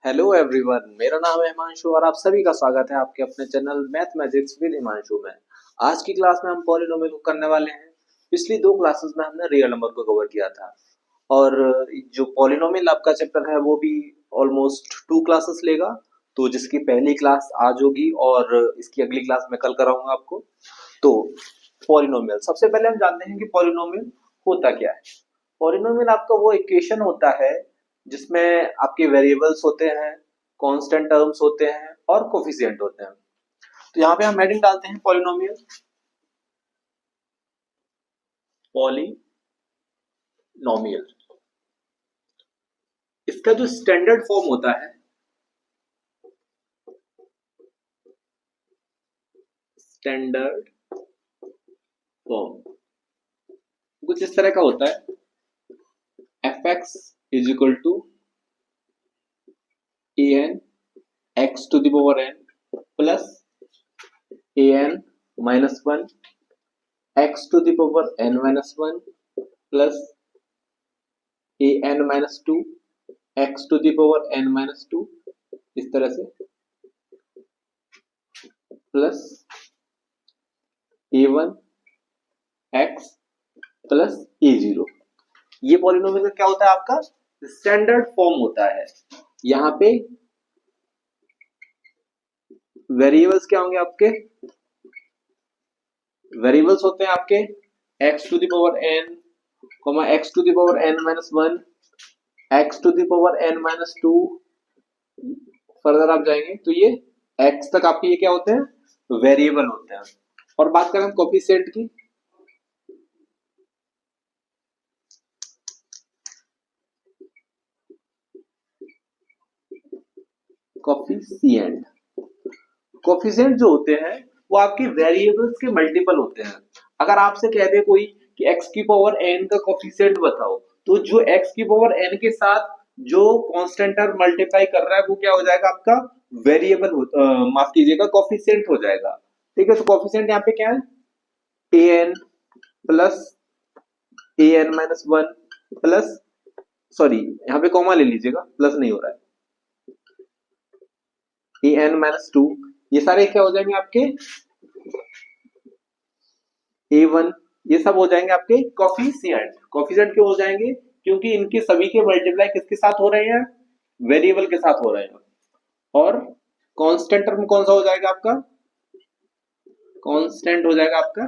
Hello everyone, मेरा नाम है हिमांशु और आप सभी का स्वागत है आपके अपने channel math magics with Himanshu में। आज की क्लास में हम पॉलिनोमियल को करने वाले हैं। पिछली दो क्लासेस में हमने रियल नंबर को कवर किया था और जो पॉलिनोमियल आपका चैप्टर है वो भी ऑलमोस्ट 2 क्लासेस लेगा। तो जिसकी पहली क्लास आज होगी और इसकी अगली क्लास मैं कल कराऊंगा आपको। तो पॉलिनोमियल सबसे पहले हम जानते हैं कि पॉलिनोमियल होता क्या है। पॉलिनोमियल आपका वो इक्वेशन होता है जिसमें आपके वेरिएबल्स होते हैं, कांस्टेंट टर्म्स होते हैं और कोफिशिएंट होते हैं। तो यहाँ पे हम हेडिंग डालते हैं पॉलिनोमियल। पॉलिनोमियल इसका जो स्टैंडर्ड फॉर्म होता है, स्टैंडर्ड फॉर्म कुछ इस तरह का होता है। F x is equal to a n x to the power n plus a n minus one x to the power n minus one plus a n minus two x to the power n minus two, इस तरह से plus a one x plus a zero. ये polynomial का क्या होता है, आपका standard form होता है। यहाँ पे वेरिएबल्स क्या होंगे, आपके वेरिएबल्स होते हैं आपके x to the power n, x to the power n minus one, x to the power n minus two. Further आप जाएंगे तो ये एक्स तक आपके ये क्या होते हैं, वेरिएबल होते हैं। और बात करें हम कोफिशिएंट की, कोफिशिएंट कोफिशिएंट जो होते हैं वो आपके वेरिएबल्स के मल्टीपल होते हैं। अगर आपसे कह दे कोई कि x की पावर n का कोफिशिएंट बताओ, तो जो x की पावर n के साथ जो कांस्टेंट टर्म मल्टीप्लाई कर रहा है वो क्या हो जाएगा, आपका वेरिएबल माफ कीजिएगा कोफिशिएंट हो जाएगा। ठीक है, तो कोफिशिएंट यहाँ पे क्या है, an plus an minus one plus, sorry यहाँ पे कॉमा ले लीजिएगा, प्लस नहीं हो रहा है, an माइनस टू। ये सारे क्या हो जाएंगे आपके a1, ये सब हो जाएंगे आपके कोफिशिएंट। कोफिशिएंट क्यों हो जाएंगे, क्योंकि इनके सभी के मल्टीप्लाई किसके साथ हो रहे हैं, वेरिएबल के साथ हो रहे हैं। और कांस्टेंट टर्म कौन सा हो जाएगा आपका, कांस्टेंट हो जाएगा आपका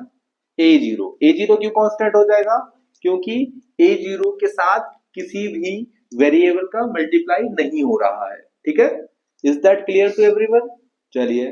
a0। a0 क्यों कांस्टेंट हो जाएगा, क्योंकि a0 के साथ किसी भी वेरिएबल का मल्टीप्लाई नहीं हो रहा है। ठीक है, is that clear to everyone. चलिए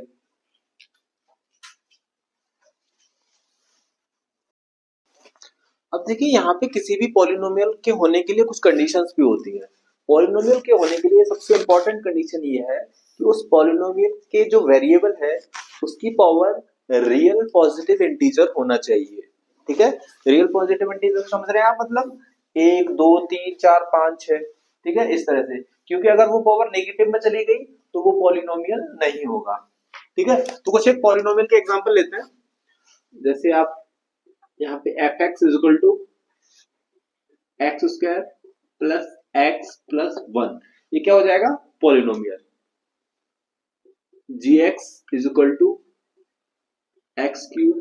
अब देखिए, यहाँ पे किसी भी पॉलिनोमियल के होने के लिए कुछ कंडीशंस भी होती हैं। पॉलिनोमियल के होने के लिए सबसे इंपॉर्टेंट कंडीशन ये है कि उस पॉलिनोमियल के जो वेरिएबल है उसकी पावर रियल पॉजिटिव इंटीजर होना चाहिए। ठीक है, रियल पॉजिटिव इंटीजर समझ रहे हैं आप, मतलब 1 2 3 4 5 6। ठीक है, इस तरह से, क्योंकि अगर वो पावर नेगेटिव में चली गई तो वो पॉलिनोमियल नहीं होगा। ठीक है, तो कुछ एक पॉलिनोमियल के एग्जांपल लेते हैं। जैसे आप यहाँ पे f x is equal to x square plus x plus one, ये क्या हो जाएगा, polynomial. G x is equal to x cube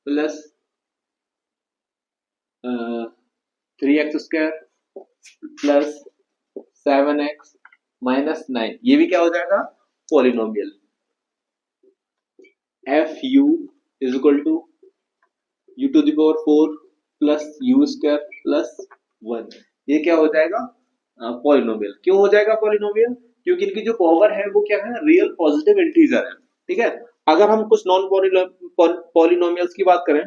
plus 3x square plus 7x minus 9, ये भी क्या हो जाएगा, polynomial. F u is equal to u to the power 4 plus u square plus 1, ये क्या हो जाएगा, पॉलिनोमियल। क्यों हो जाएगा पॉलिनोमियल, क्योंकि इनकी जो पावर है वो क्या है, रियल पॉजिटिव इंटीजर है। ठीक है, अगर हम कुछ नॉन पॉलिनोमियल्स की बात करें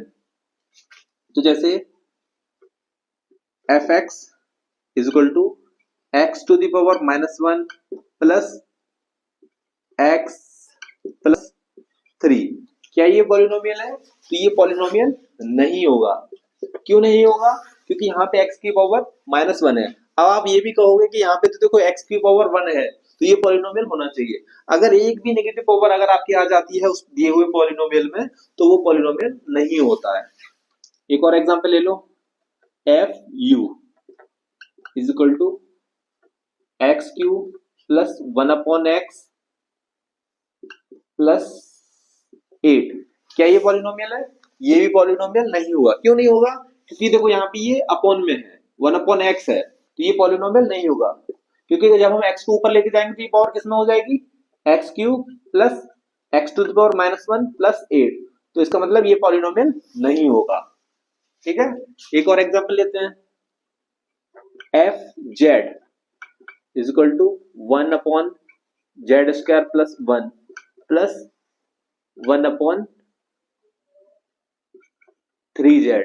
तो जैसे f x is equal to x to the power minus one plus x plus three, क्या ये पॉलिनोमियल है, तो ये पॉलिनोमियल नहीं होगा। क्यों नहीं होगा, क्योंकि यहाँ पे x की पावर माइनस वन है। अब आप ये भी कहोगे कि यहाँ पे तो देखो x की पावर वन है तो ये पॉलिनोमियल होना चाहिए। अगर एक भी नेगेटिव पावर अगर आपकी आ जाती है उस दिए हुए पॉलिनोमियल में तो वो पॉलिनोमियल नहीं होता है। एक और एग्जांपल ले लो, f u is equal to x cube plus 1/x plus 8, क्या ये पॉलिनोमियल है? ये भी पॉलिनोमियल नहीं होगा। क्यों नहीं होगा? क्योंकि देखो यहाँ पे ये अपॉन में है, 1/x है, तो ये पॉलिनोमियल नहीं होगा। क्योंकि जब हम x को ऊपर लेके जाएंगे तो ये पावर किस में हो जाएगी? x³ प्लस x⁻⁻1 प्लस 8, तो इसका मतलब ये पॉलिनोमियल नहीं होगा। ठीक है, एक और एग्जांपल लेते हैं। f(z) is equal to 1/z² plus 1 plus 1/3z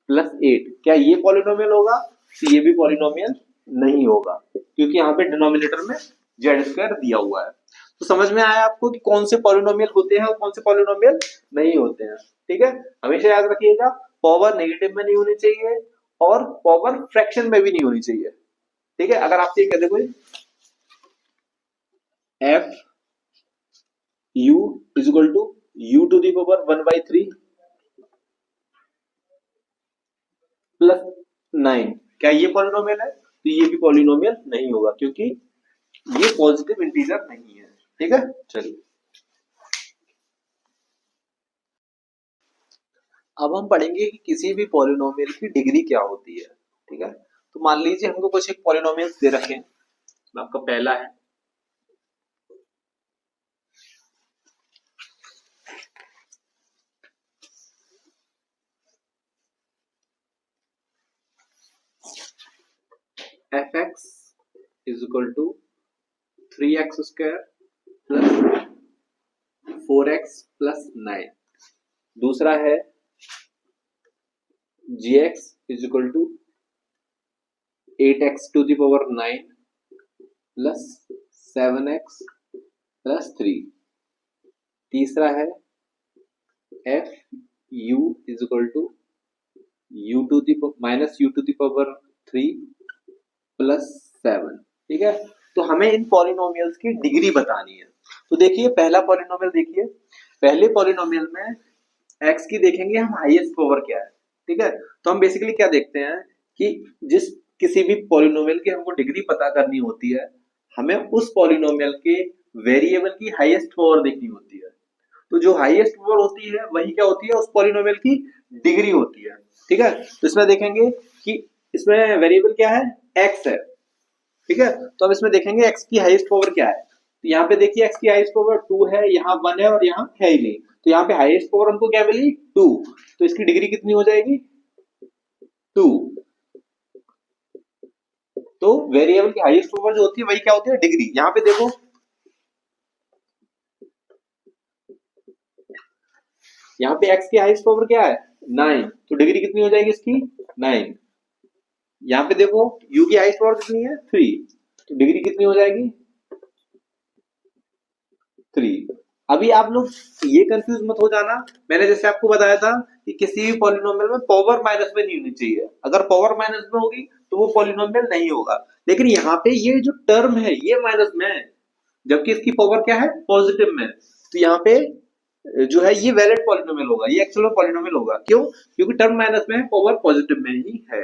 plus 8, क्या ये पॉलिनोमियल होगा? तो ये भी पॉलिनोमियल नहीं होगा, क्योंकि यहाँ पे डिनोमिनेटर में z² दिया हुआ है। तो समझ में आया आपको कि कौन से पॉलिनोमियल होते हैं और कौन से पॉलिनोमियल नहीं होते हैं। ठीक है, हमेशा याद रखिएगा, पावर नेगेटिव में नहीं होनी चाहिए और पावर फ्रैक्शन में भी नहीं होनी चाहिए। ठीक है, अगर आपसे कहते कोई f u is equal to u⁻1/3 plus 9, क्या ये पॉलिनोमियल है? तो ये भी पॉलिनोमियल नहीं होगा, क्योंकि ये पॉजिटिव इंटीजर नहीं है। ठीक है, चलिए अब हम पढ़ेंगे कि किसी भी पॉलिनोमियल की डिग्री क्या होती है। ठीक है, तो मान लीजिए हमको कुछ एक पॉलिनोमियल्स दे रखे हैं। आपका पहला है fx is equal to 3x² plus 4x plus 9। दूसरा है gx is equal to 8x⁹9 plus 7x plus 3। तीसरा है f u is equal to u⁻3 plus 7। ठीक है, तो हमें इन पॉलिनोमियल्स की डिग्री बतानी है। तो देखिए पहला पॉलिनोमियल, देखिए पहले पॉलिनोमियल में x की देखेंगे हम हाईएस्ट पावर क्या है। ठीक है, तो हम बेसिकली क्या देखते हैं कि जिस किसी भी पॉलिनोमियल की हमको डिग्री पता करनी होती है, हमें उस पॉलिनोमियल के वेरिएबल की हाईएस्ट पावर देखनी होती है। तो जो हाईएस्ट पावर होती है वही क्या होती है? उस पॉलिनोमियल की डिग्री होती है। ठीक है, तो इसमें देखेंगे कि इसमें वेरिएबल क्या है? x है। ठीक है, तो अब इसमें देखेंगे x की हाईएस्ट पावर क्या है। तो यहाँ पे देखिए x की हाईएस्ट पावर 2 है, यहाँ 1 है और यहाँ है ही नहीं, तो यहाँ पे हाईएस्ट पावर हमको क्या मिली? 2, तो इसकी डिग्री कितनी हो जाएगी? 2। तो वेरिएबल की हाईएस्ट पावर जो होती है वही क्या होती है? डिग्री। यहाँ पे देखो यहाँ पे x की हाईएस्ट पावर क्या है? 9, तो डिग्री कितनी हो जाएगी इसकी? 9। यहाँ पे देखो u की हाईएस्ट पावर कितनी है? 3, तो डिग्री कितनी हो जाएगी? 3। अभी आप लोग ये कंफ्यूज मत हो जाना, मैंने जैसे आपको बताया था कि किसी भी पॉलिनोमियल में पावर माइनस में नहीं होनी चाहिए। अगर पावर माइनस में होगी तो वो पॉलिनोमियल नहीं होगा। लेकिन यहाँ पे ये जो टर्म है ये माइनस में है, जबकि इसकी पावर क्या है? पॉजिटिव में। तो यहाँ पे जो है ये वैलिड पॉलिनोमियल होगा, ये एक्चुअल में पॉलिनोमियल होगा। क्यों? क्योंकि टर्म माइनस में है, पावर पॉजिटिव में ही है।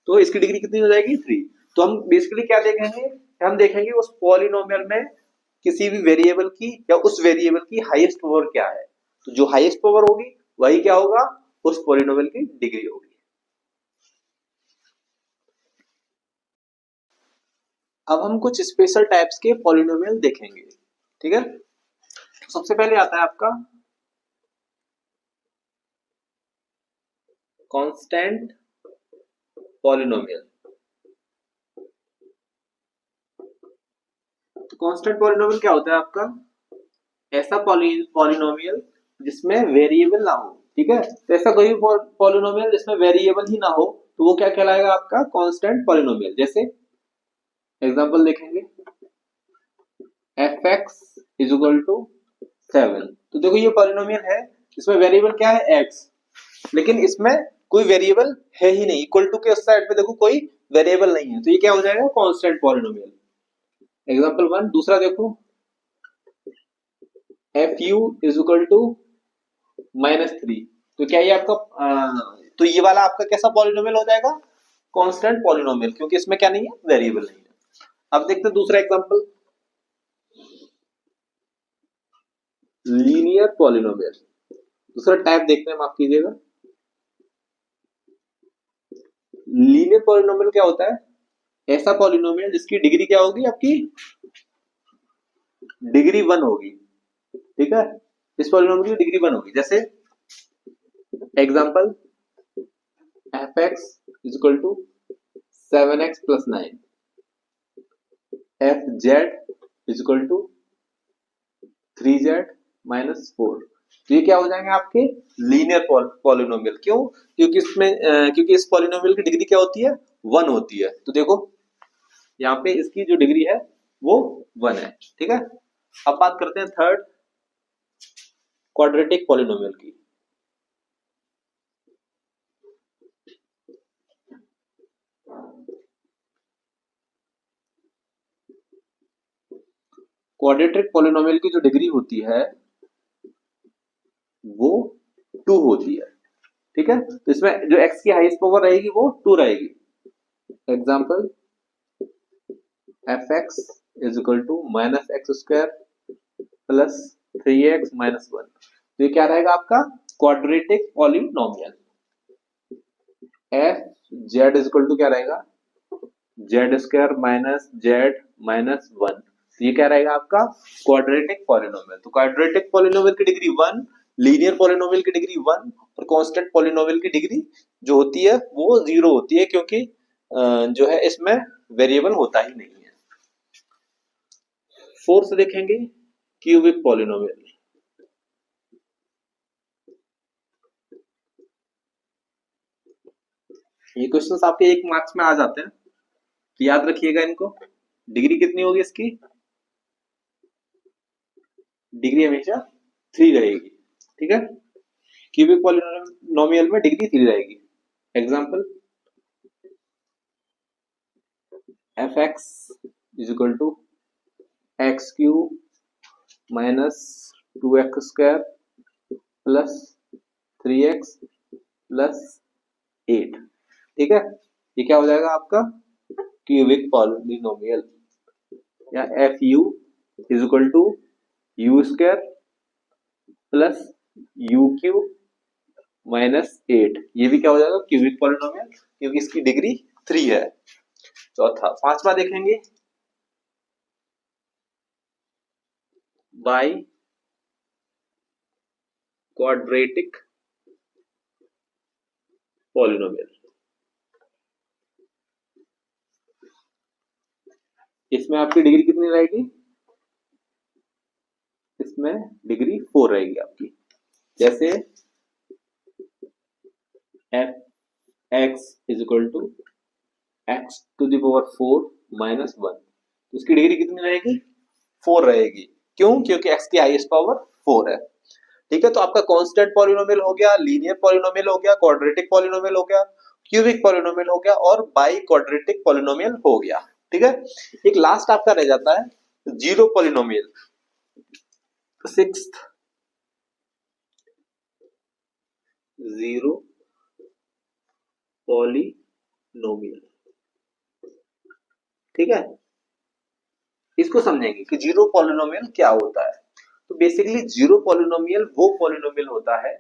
तो इसकी डिग्री कितनी हो जाएगी? 3। तो हम बेसिकली क्या देखेंगे? हम देखेंगे उस पॉलिनोमियल में किसी भी वेरिएबल की या उस वेरिएबल की हाईएस्ट पावर क्या है। तो जो हाईएस्ट पावर होगी वही क्या होगा? उस पॉलिनोमियल की डिग्री होगी। अब हम कुछ स्पेशल टाइप्स के पॉलिनोमियल देखेंगे। ठीक है, तो सबसे पहले आता है आपका कांस्टेंट पॉलिनोमियल। तो कांस्टेंट पॉलिनोमियल क्या होता है आपका? ऐसा पॉलिनोमियल जिसमें वेरिएबल ना हो। ठीक है, तो ऐसा कोई भी पॉलिनोमियल जिसमें वेरिएबल ही ना हो तो वो क्या कहलाएगा? आपका कांस्टेंट पॉलिनोमियल। जैसे एग्जांपल देखेंगे fx इज इक्वल टू 7। तो देखो ये पॉलिनोमियल है, इसमें वेरिएबल क्या है? x, लेकिन इसमें कोई वेरिएबल है ही नहीं। इक्वल टू के उस साइड पे देखो कोई वेरिएबल नहीं है, तो ये क्या हो जाएगा? Constant polynomial. एग्जांपल 1। दूसरा देखो fu इज इक्वल टू -3। तो क्या ये आपका तो ये वाला आपका कैसा पॉलिनोमियल हो जाएगा? कांस्टेंट पॉलिनोमियल, क्योंकि इसमें क्या नहीं है? वेरिएबल नहीं है। अब देखते हैं दूसरा एग्जांपल, लीनियर पॉलिनोमियल। दूसरा टाइप देखते हैं, माफ कीजिएगा। लीनियर पॉलिनोमियल क्या होता है? ऐसा पॉलिनोमियल जिसकी डिग्री क्या होगी आपकी, डिग्री 1 होगी। ठीक है, इस पॉलिनोमियल की डिग्री 1 होगी। जैसे example f x is equal to 7x plus 9, f z is equal to 3z minus 4। तो ये क्या हो जाएंगे आपके लीनियर पॉलिनोमियल। क्यों? क्योंकि इसमें क्योंकि इस पॉलिनोमियल की डिग्री क्या होती है, 1 होती है। तो देखो यहाँ पे इसकी जो डिग्री है वो 1 है। ठीक है, अब बात करते हैं थर्ड क्वाड्रेटिक पॉलिनोमियल की। क्वाड्रेटिक पॉलिनोमियल की जो डिग्री होती है वो 2 होती है। ठीक है, तो इसमें जो x की हाईएस्ट पावर रहेगी वो 2 रहेगी। Example f x is equal to minus x square plus 3x minus 1। तो ये क्या रहेगा आपका quadratic polynomial. F z is equal to क्या रहेगा, z square minus z minus 1। ये क्या रहेगा आपका क्वाड्रेटिक पॉलिनोमियल। तो क्वाड्रेटिक पॉलिनोमियल की डिग्री 1, लीनियर पॉलिनोमियल की डिग्री 1 और कांस्टेंट पॉलिनोमियल की डिग्री जो होती है वो 0 होती है, क्योंकि जो है इसमें वेरिएबल होता ही नहीं है। फोर्थ देखेंगे क्यूबिक पॉलिनोमियल। ये क्वेश्चंस आपके 1 मार्क्स में आ जाते हैं, तो याद रखिएगा इनको। डिग्री कितनी होगी इसकी, डिग्री हमेशा 3 रहेगी। ठीक है, क्यूबिक पॉलिनोमियल में डिग्री 3 रहेगी। Example f x is equal to x cube minus 2x square plus 3x plus 8। ठीक है, ये क्या हो जाएगा आपका क्यूबिक पॉलिनोमियल। या f u is equal to u square plus u cube minus 8। ये भी क्या हो जाएगा क्यूबिक पॉलिनोमियल, क्योंकि इसकी डिग्री 3 है। चौथा, पांचवा देखेंगे बाई क्वाड्रेटिक पॉलिनोमियल। इसमें आपकी डिग्री कितनी रहेगी, इसमें डिग्री 4 रहेगी आपकी। जैसे f x is equal to x to the power 4 minus 1। तो इसकी डिग्री कितनी रहेगी, 4 रहेगी। क्यों? क्योंकि x की हाईएस्ट पावर 4 है। ठीक है, तो आपका कांस्टेंट पॉलिनोमियल हो गया, लीनियर पॉलिनोमियल हो गया, क्वाड्रेटिक पॉलिनोमियल हो गया, क्यूबिक पॉलिनोमियल हो गया और बाई क्वाड्रेटिक पॉलिनोमियल हो गया। ठीक है, एक लास्ट आपका रह जाता है zero polynomial. Sixth, zero polynomial. ठीक है, इसको समझेंगे कि जीरो पॉलिनोमियल क्या होता है। तो बेसिकली जीरो पॉलिनोमियल वो पॉलिनोमियल होता है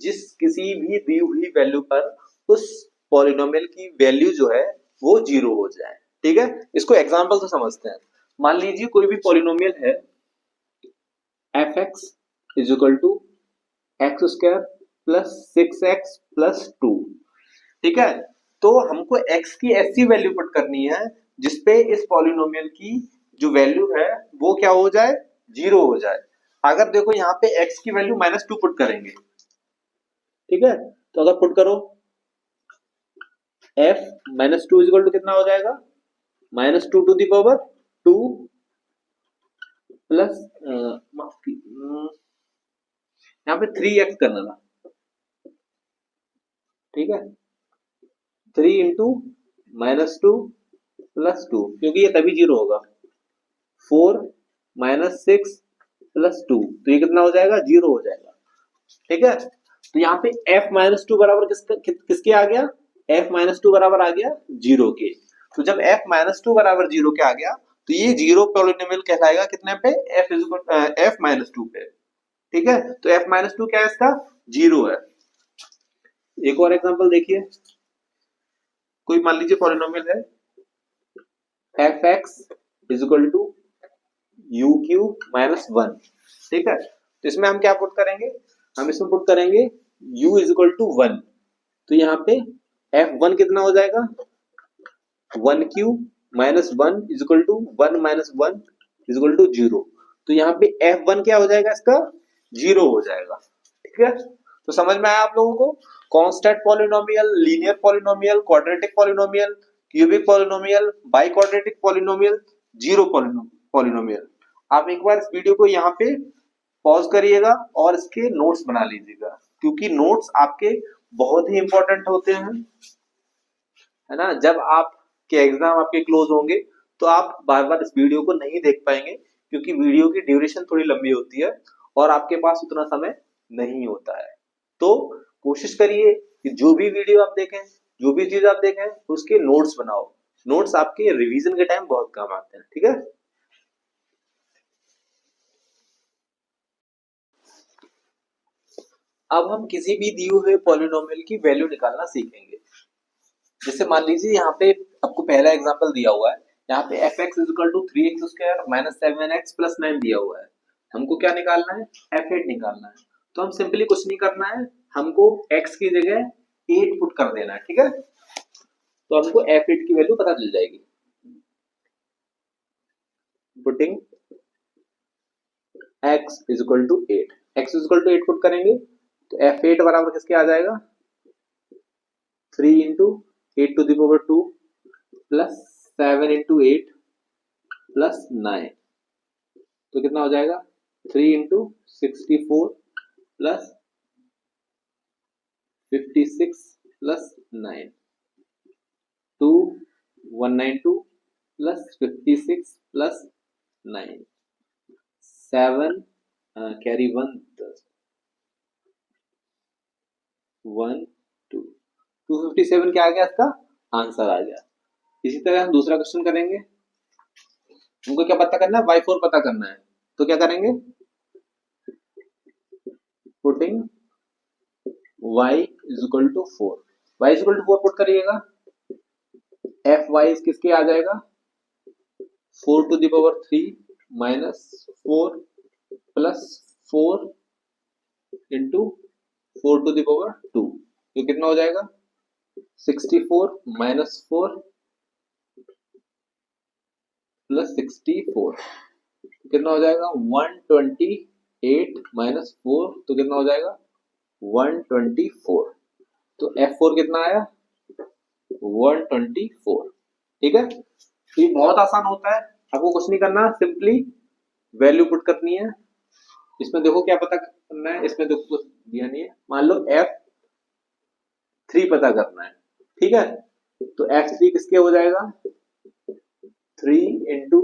जिस किसी भी दी हुई वैल्यू पर उस पॉलिनोमियल की वैल्यू जो है वो 0 हो जाए। ठीक है, इसको एग्जांपल से समझते हैं। मान लीजिए कोई भी पॉलिनोमियल है f x is equal to x square plus 6x plus 2। ठीक है, तो हमको x की ऐसी वैल्यू पुट करनी है जिसपे इस पॉलिनोमियल की जो वैल्यू है वो क्या हो जाए, 0 हो जाए। अगर देखो यहाँ पे x की वैल्यू -2 पुट करेंगे। ठीक है, तो अगर पुट करो f -2 इज इक्वल टू कितना हो जाएगा, -2 टू दी पावर 2 प्लस यहाँ पे 3x करना था। ठीक है, 3 इंटू -2 प्लस 2, क्योंकि ये तभी 0 होगा। 4 माइनस 6 प्लस 2, तो ये कितना हो जाएगा, 0 हो जाएगा। ठीक है, तो यहाँ पे f -2 बराबर किसके आ गया, f -2 बराबर आ गया 0 के। तो जब f -2 बराबर 0 के आ गया तो ये जीरो पॉलिनोमियल कहलाएगा कितने पे, f माइनस टू पे। ठीक है, तो f माइनस टू क्या है, इसका जीरो है। एक और एग्जांपल देखिए, कोई मान लीजिए पॉलिनोमियल है fx is equal to u cube minus one. ठीक है, तो इसमें हम क्या पुट करेंगे, हम इसमें पुट करेंगे u is equal to one. तो यहाँ पे f1 कितना हो जाएगा, one cube minus one is equal to one minus one is equal to zero. तो यहाँ पे f1 क्या हो जाएगा, इसका जीरो हो जाएगा। ठीक है, तो समझ में आया आप लोगों को, constant polynomial, linear polynomial, quadratic polynomial, cubic polynomial, by quadratic polynomial, zero polynomial. आप एक बार इस वीडियो को यहाँ पे पॉज करिएगा और इसके नोट्स बना लीजिएगा, क्योंकि नोट्स आपके बहुत ही इंपॉर्टेंट होते हैं, है ना। जब आपके एग्जाम आपके क्लोज होंगे तो आप बार बार इस वीडियो को नहीं देख पाएंगे, क्योंकि वीडियो की ड्यूरेशन थोड़ी लंबी होती है और आपके पास उतना समय नहीं होता है। तो कोशिश करिए कि जो भी वीडियो आप देखें, जो भी चीज आप देखें, उसके नोट्स बनाओ। नोट्स आपके रिवीजन के टाइम बहुत काम आते हैं। ठीक है, अब हम किसी भी दिए हुए पॉलिनोमियल की वैल्यू निकालना सीखेंगे। जैसे मान लीजिए यहाँ पे आपको पहला एग्जांपल दिया हुआ है, यहाँ पे fx is equal to 3x square minus 7x plus 9 दिया हुआ है। हमको क्या निकालना है, f8 निकालना है। तो हम सिंपली कुछ नहीं करना है, हमको x की जगह 8 पुट कर देना है। ठीक है, तो हमको f8 की वैल्यू पता चल जाएगी। Putting x is equal to 8, x is equal to 8 put करेंगे तो f8 बराबर किसके आ जाएगा, 3 into 8 to the power 2 plus 7 into 8 plus 9। तो कितना हो जाएगा, 3 into 64 plus 56 plus 9, 2 192 plus 56 plus 9, 7 carry 1 1 2 257 क्या आ गया, इसका आंसर आ गया। इसी तरह हम दूसरा क्वेश्चन करेंगे। हमको क्या पता करना है, y4 पता करना है। तो क्या करेंगे, putting y is equal to 4, y is equal to 4 put करिएगा, fy किसके आ जाएगा, 4 to the power 3 minus 4 plus 4 into 4 to the power 2। ये कितना हो जाएगा, 64 माइनस 4 प्लस 64, कितना हो जाएगा 128 माइनस 4, तो कितना हो जाएगा 124। तो f4 कितना आया, 124। ठीक है, तो ये बहुत आसान होता है, आपको कुछ नहीं करना, सिंपली वैल्यू पुट करनी है। इसमें देखो क्या पता करना है, इसमें देखो कुछ दिया नहीं है, मान लो f3 पता करना है। ठीक है, तो f3 किसके हो जाएगा, 3 into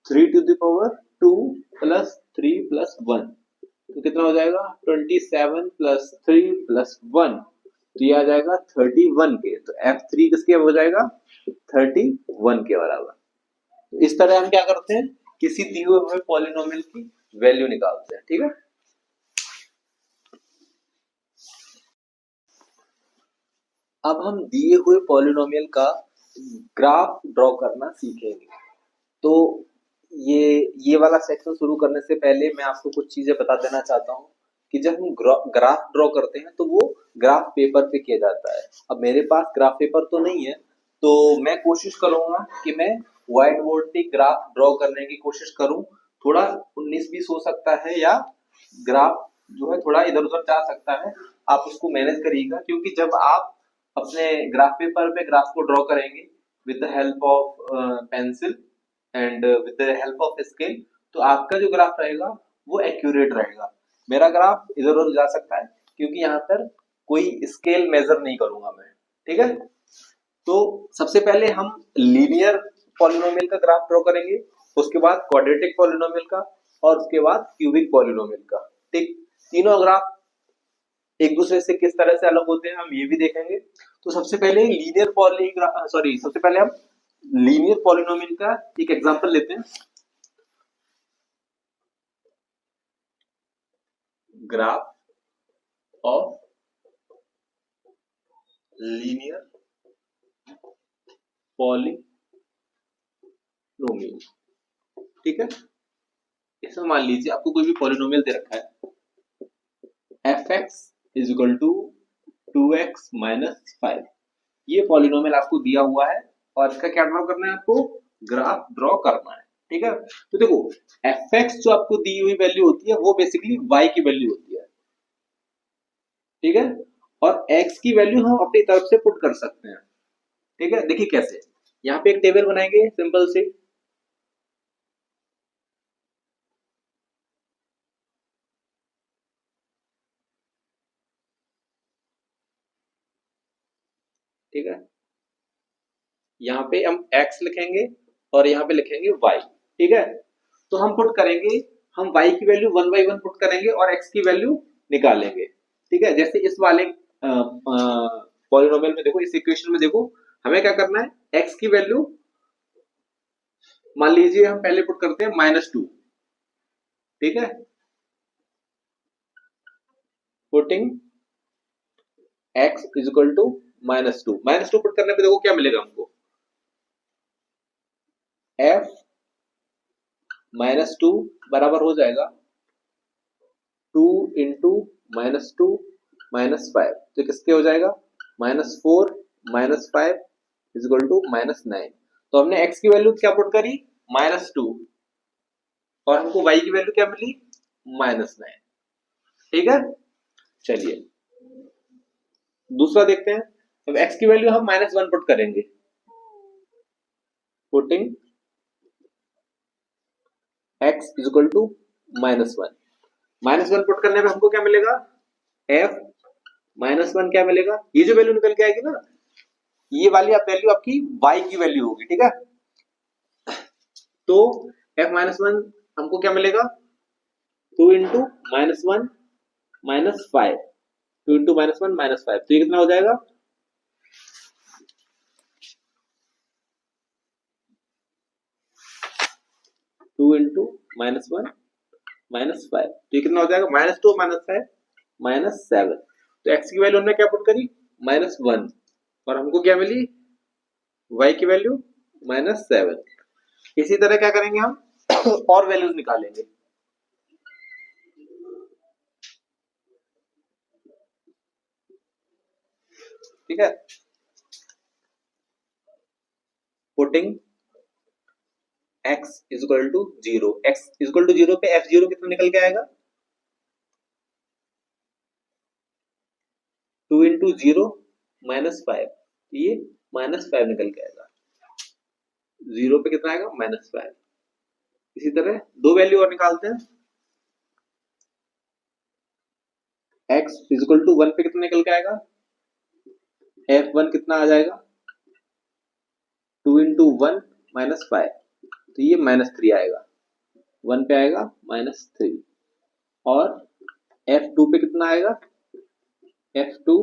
3 to the power 2 plus 3 plus 1। तो कितना हो जाएगा 27 प्लस 3 प्लस 1, तो ये आ जाएगा 31 के। तो f3 किसके हो जाएगा, 31 के बराबर। इस तरह हम क्या करते हैं, किसी दिए हुए पॉलिनोमियल की वैल्यू निकालते हैं। ठीक है, अब हम दिए हुए पॉलिनोमियल का ग्राफ ड्रॉ करना सीखेंगे। तो ये वाला सेक्शन शुरू करने से पहले मैं आपको कुछ चीजें बता देना चाहता हूँ कि जब हम ग्राफ ड्रॉ करते हैं तो वो ग्राफ पेपर पे किया जाता है। अब मेरे पास ग्राफ पेपर तो नहीं है, तो मैं कोशिश करूंगा कि मैं व्हाइट बोर्ड पे ग्राफ ड्रॉ करने की कोशिश करूं। थोड़ा 19-20 हो सकता है, या ग्राफ जो है थोड़ा इधर उधर जा सकता है, आप उसको मैनेज करिएगा। क्योंकि जब आप अपने ग्राफ पेपर पे ग्राफ को ड्रॉ करेंगे with the help of pencil and with the help of scale, तो आपका जो ग्राफ रहेगा वो एक्यूरेट रहेगा। मेरा ग्राफ इधर उधर जा सकता है क्योंकि यहाँ पर कोई स्केल मेजर नहीं करूंगा मैं। ठीक है, तो सबसे पहले हम लीनियर पॉलिनोमियल का ग्राफ ड्रॉ करेंगे, उसके बाद क्वाड्रेटिक पॉलिनोमियल का, और उसके बाद क्यूबिक पॉलिनोमियल का। ठीक, तीनों ग्राफ एक दूसरे से किस तरह से अलग होते हैं हम ये भी देखेंगे। तो सबसे पहले लीनियर सबसे पहले हम लीनियर पॉलिनोमियल का एक एग्जांपल लेते हैं। ग्राफ ऑफ लीनियर पॉलिनोमियल, ठीक है। इसमें मान लीजिए आपको कोई भी पॉलिनोमियल दे रखा है, f x is equal to 2x minus 5। ये पॉलिनोमियल आपको दिया हुआ है और इसका क्या ड्रॉ करना है, आपको ग्राफ ड्रॉ करना है, ठीक है। तो देखो एफ एक्स जो आपको दी हुई वैल्यू होती है वो बेसिकली y की वैल्यू होती है, ठीक है। और x की वैल्यू हम अपनी तरफ से पुट कर सकते हैं, ठीक है। देखिए कैसे, यहाँ पे एक टेबल बनाएंगे सिंपल सी, ठीक है। यहाँ पे हम x लिखेंगे और यहाँ पे लिखेंगे y, ठीक है। तो हम पुट करेंगे, हम y की वैल्यू 1 बाई 1 पुट करेंगे और x की वैल्यू निकालेंगे, ठीक है। जैसे इस वाले पॉलिनोमियल में देखो, इस इक्वेशन में देखो, हमें क्या करना है, x की वैल्यू मान लीजिए हम पहले पुट करते हैं -2, ठीक है। Putting x is equal to -2, -2 put करने पे देखो क्या मिलेगा हमको, f -2 बराबर हो जाएगा 2 इंटू -2 -5, तो किसके हो जाएगा, -4 -5 इज इक्वल टू -9। तो हमने x की वैल्यू क्या पुट करी, -2, और हमको y की वैल्यू क्या मिली, -9, ठीक है। चलिए दूसरा देखते हैं। अब x की वैल्यू हम -1 पुट करेंगे, putting x is equal to -1, -1 put करने पे हमको क्या मिलेगा, f -1 क्या मिलेगा, ये जो वैल्यू निकल के आएगी ना, ये वाली आप वैल्यू आपकी y की वैल्यू होगी, ठीक है। तो f -1 हमको क्या मिलेगा, 2 इंटू -1 -5, 2 इंटू -1 -5, तो ये कितना हो जाएगा, 2 इंटू -1 -5, तो ये कितना हो जाएगा, -2 -5 -7। तो x की वैल्यू हमने क्या पुट करी, -1, और हमको क्या मिली, y की वैल्यू -7। इसी तरह क्या करेंगे हम और वैल्यूज निकालेंगे, ठीक है। Putting x is equal to 0, x is equal to 0 पे f0 कितना निकल के आएगा, 2 इंटू 0 -5, ये -5 निकल के आएगा, 0 पे कितना आएगा, -5। इसी तरह दो वैल्यू और निकालते हैं, x इज इक्वल टू 1 पे कितना निकल के आएगा, f1 कितना आ जाएगा, 2 इंटू 1 -5, तो ये -3 आएगा, 1 पे आएगा -3, और f2 पे कितना आएगा, f2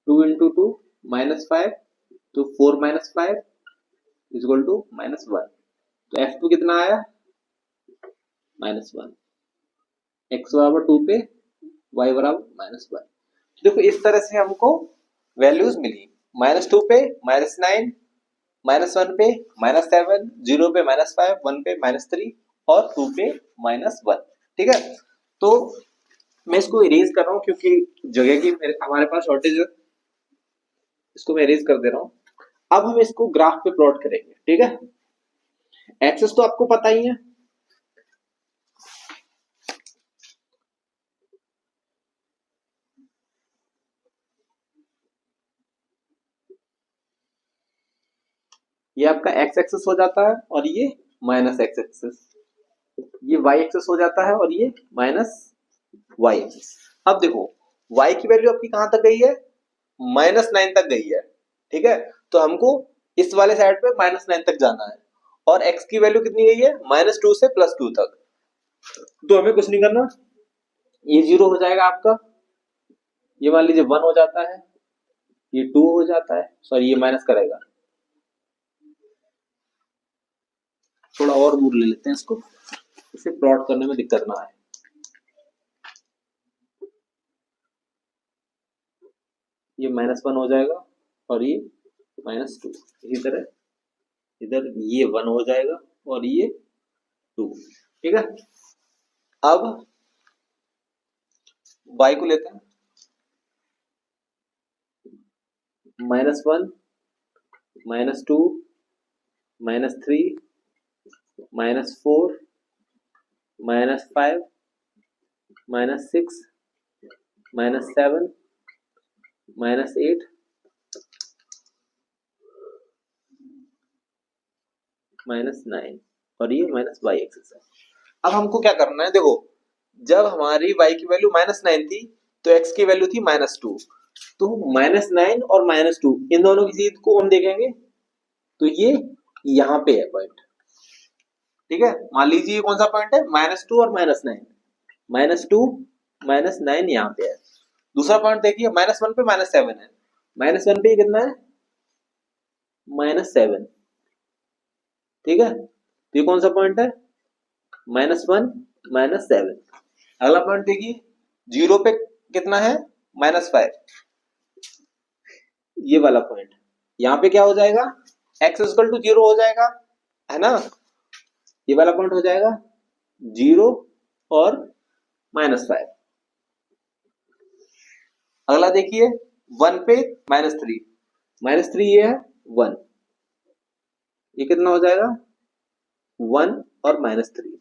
2 इंटू 2 -5, तो 4 -5 इज इक्वल टू -1, तो f2 कितना आया, -1, x बराबर 2 पे y बराबर -1। देखो इस तरह से हमको वैल्यूज मिली, -2 पे -9, -1 पे -7, 0 पे -5, 1 पे -3 और 2 पे -1, ठीक है। तो मैं इसको इरेज कर रहा हूँ क्योंकि जगह की हमारे पास शॉर्टेज है, इसको मैं इरेज कर दे रहा हूँ। अब हम इसको ग्राफ पे प्लॉट करेंगे, ठीक है। एक्सेस तो आपको पता ही है, ये आपका x एक्सेस हो जाता है और ये -x एक्सेस, ये y एक्सेस हो जाता है और ये -y एक्सेस। अब देखो y की वैल्यू आपकी कहां तक गई है, -9 तक गई है, ठीक है। तो हमको इस वाले साइड पे -9 तक जाना है, और x की वैल्यू कितनी गई है, -2 से +2 तक। तो हमें कुछ नहीं करना, ये 0 हो जाएगा आपका, ये मान लीजिए 1 हो जाता है, ये 2 हो जाता है, सॉरी ये माइनस करेगा, थोड़ा और दूर ले लेते हैं इसको, इसे प्लॉट करने में दिक्कत ना आए। ये -1 हो जाएगा और ये -2, इसी तरह इधर ये 1 हो जाएगा और ये 2। ठीक है, अब y को लेते हैं, -1, -2, -3, -4, -5, -6, -7, -8, -9 और ये -y एक्सिस है। अब हमको क्या करना है, देखो जब हमारी y की वैल्यू -9 थी तो x की वैल्यू थी -2, तो -9 और -2 इन दोनों की चीज को हम देखेंगे तो ये यहाँ पे है पॉइंट। ठीक है, मान लीजिए ये कौन सा पॉइंट है, -2 और -9, -2 -9 यहाँ पे है। दूसरा पॉइंट देखिए, -1 पे -7 है, -1 पे कितना है, -7। ठीक है, तो ये कौन सा पॉइंट है, -1 -7। अगला पॉइंट देखिए, 0 पे कितना है, -5, ये वाला पॉइंट। यहाँ पे क्या हो जाएगा, x इक्वल टू 0 हो जाएगा, है ना, ये वाला पॉइंट हो जाएगा 0 और -5। अगला देखिए 1 पे -3, -3 ये है 1, ये कितना हो जाएगा 1 और -3।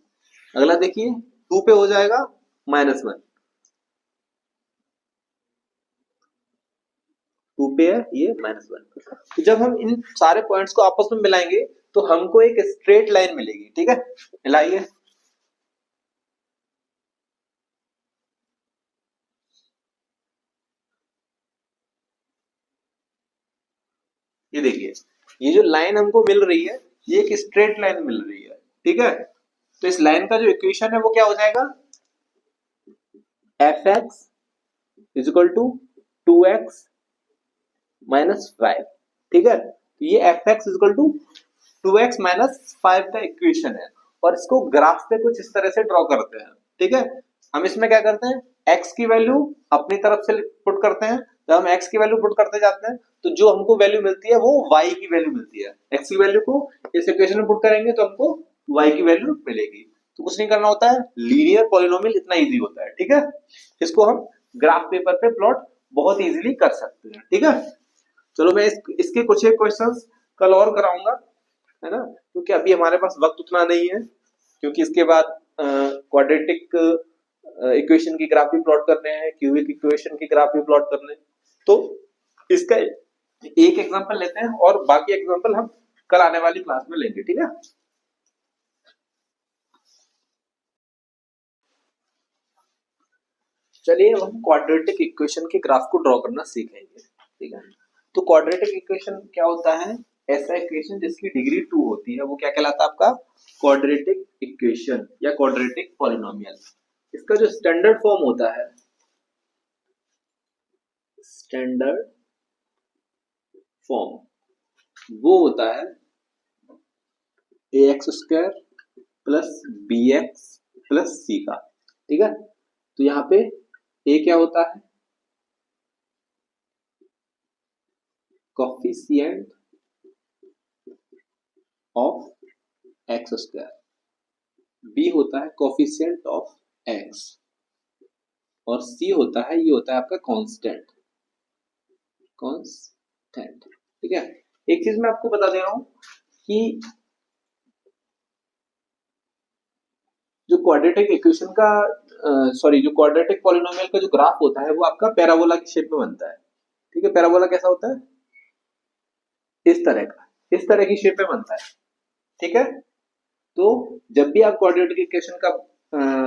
अगला देखिए 2 पे हो जाएगा -1, 2 पे है ये -1। तो जब हम इन सारे पॉइंट्स को आपस में मिलाएंगे तो हमको एक स्ट्रेट लाइन मिलेगी। ठीक है, मिलाइए, ये देखिए ये जो लाइन हमको मिल रही है ये एक स्ट्रेट लाइन मिल रही है। ठीक है, तो इस लाइन का जो इक्वेशन है वो क्या हो जाएगा, fx is equal to 2x -5। ठीक है, तो ये fx is equal to 2x -5 का इक्वेशन है और इसको ग्राफ पे कुछ इस तरह से ड्रॉ करते हैं। ठीक है, हम इसमें क्या करते हैं, x की वैल्यू अपनी तरफ से पुट करते हैं। जब हम x की वैल्यू पुट करते जाते हैं तो जो हमको वैल्यू मिलती है वो y की वैल्यू मिलती है। x की वैल्यू को इस इक्वेशन में पुट करेंगे तो हमको y की वैल्यू मिलेगी। तो कुछ नहीं करना होता है, लीनियर पॉलिनोमियल इतना इजी होता है। ठीक है, इसको हम ग्राफ पेपर पे प्लॉट बहुत इजीली कर सकते हैं। ठीक है, चलो मैं इसके कुछ एक क्वेश्चंस कल और कराऊंगा, है ना, क्योंकि अभी हमारे पास वक्त उतना नहीं है, क्योंकि इसके बाद क्वाड्रेटिक इक्वेशन की ग्राफ भी प्लॉट करने हैं, क्यूबिक इक्वेशन की ग्राफ भी प्लॉट करने हैं। तो इसका एक एग्जांपल लेते हैं और बाकी एग्जांपल हम कल आने वाली क्लास में लेंगे। ठीक है, चलिए हम क्वाड्रेटिक इक्वेशन के ग्राफ को ड्रॉ करना सीखेंगे। ठीक है, तो क्वाड्रेटिक इक्वेशन क्या होता है, ऐसा इक्वेशन जिसकी डिग्री 2 होती है वो क्या कहलाता है आपका, क्वाड्रेटिक इक्वेशन या क्वाड्रेटिक पॉलिनोमियल। इसका जो स्टैंडर्ड फॉर्म होता है, स्टैंडर्ड फॉर्म वो होता है ax² plus bx plus c का। ठीक है, तो यहाँ पे a क्या होता है, कोफिशिएंट ऑफ x², b होता है कोफिशिएंट ऑफ x और c होता है, ये होता है आपका कांस्टेंट। कांस्टेंट, ठीक है। एक चीज मैं आपको बता दे रहा हूं कि जो क्वाड्रेटिक इक्वेशन का जो क्वाड्रेटिक पॉलिनोमियल का जो ग्राफ होता है वो आपका पैराबोला की शेप में बनता है। ठीक है, पैराबोला कैसा होता है, इस तरह का, इस तरह की शेप में बनता है। ठीक है, तो जब भी आप क्वाड्रेटिक इक्वेशन का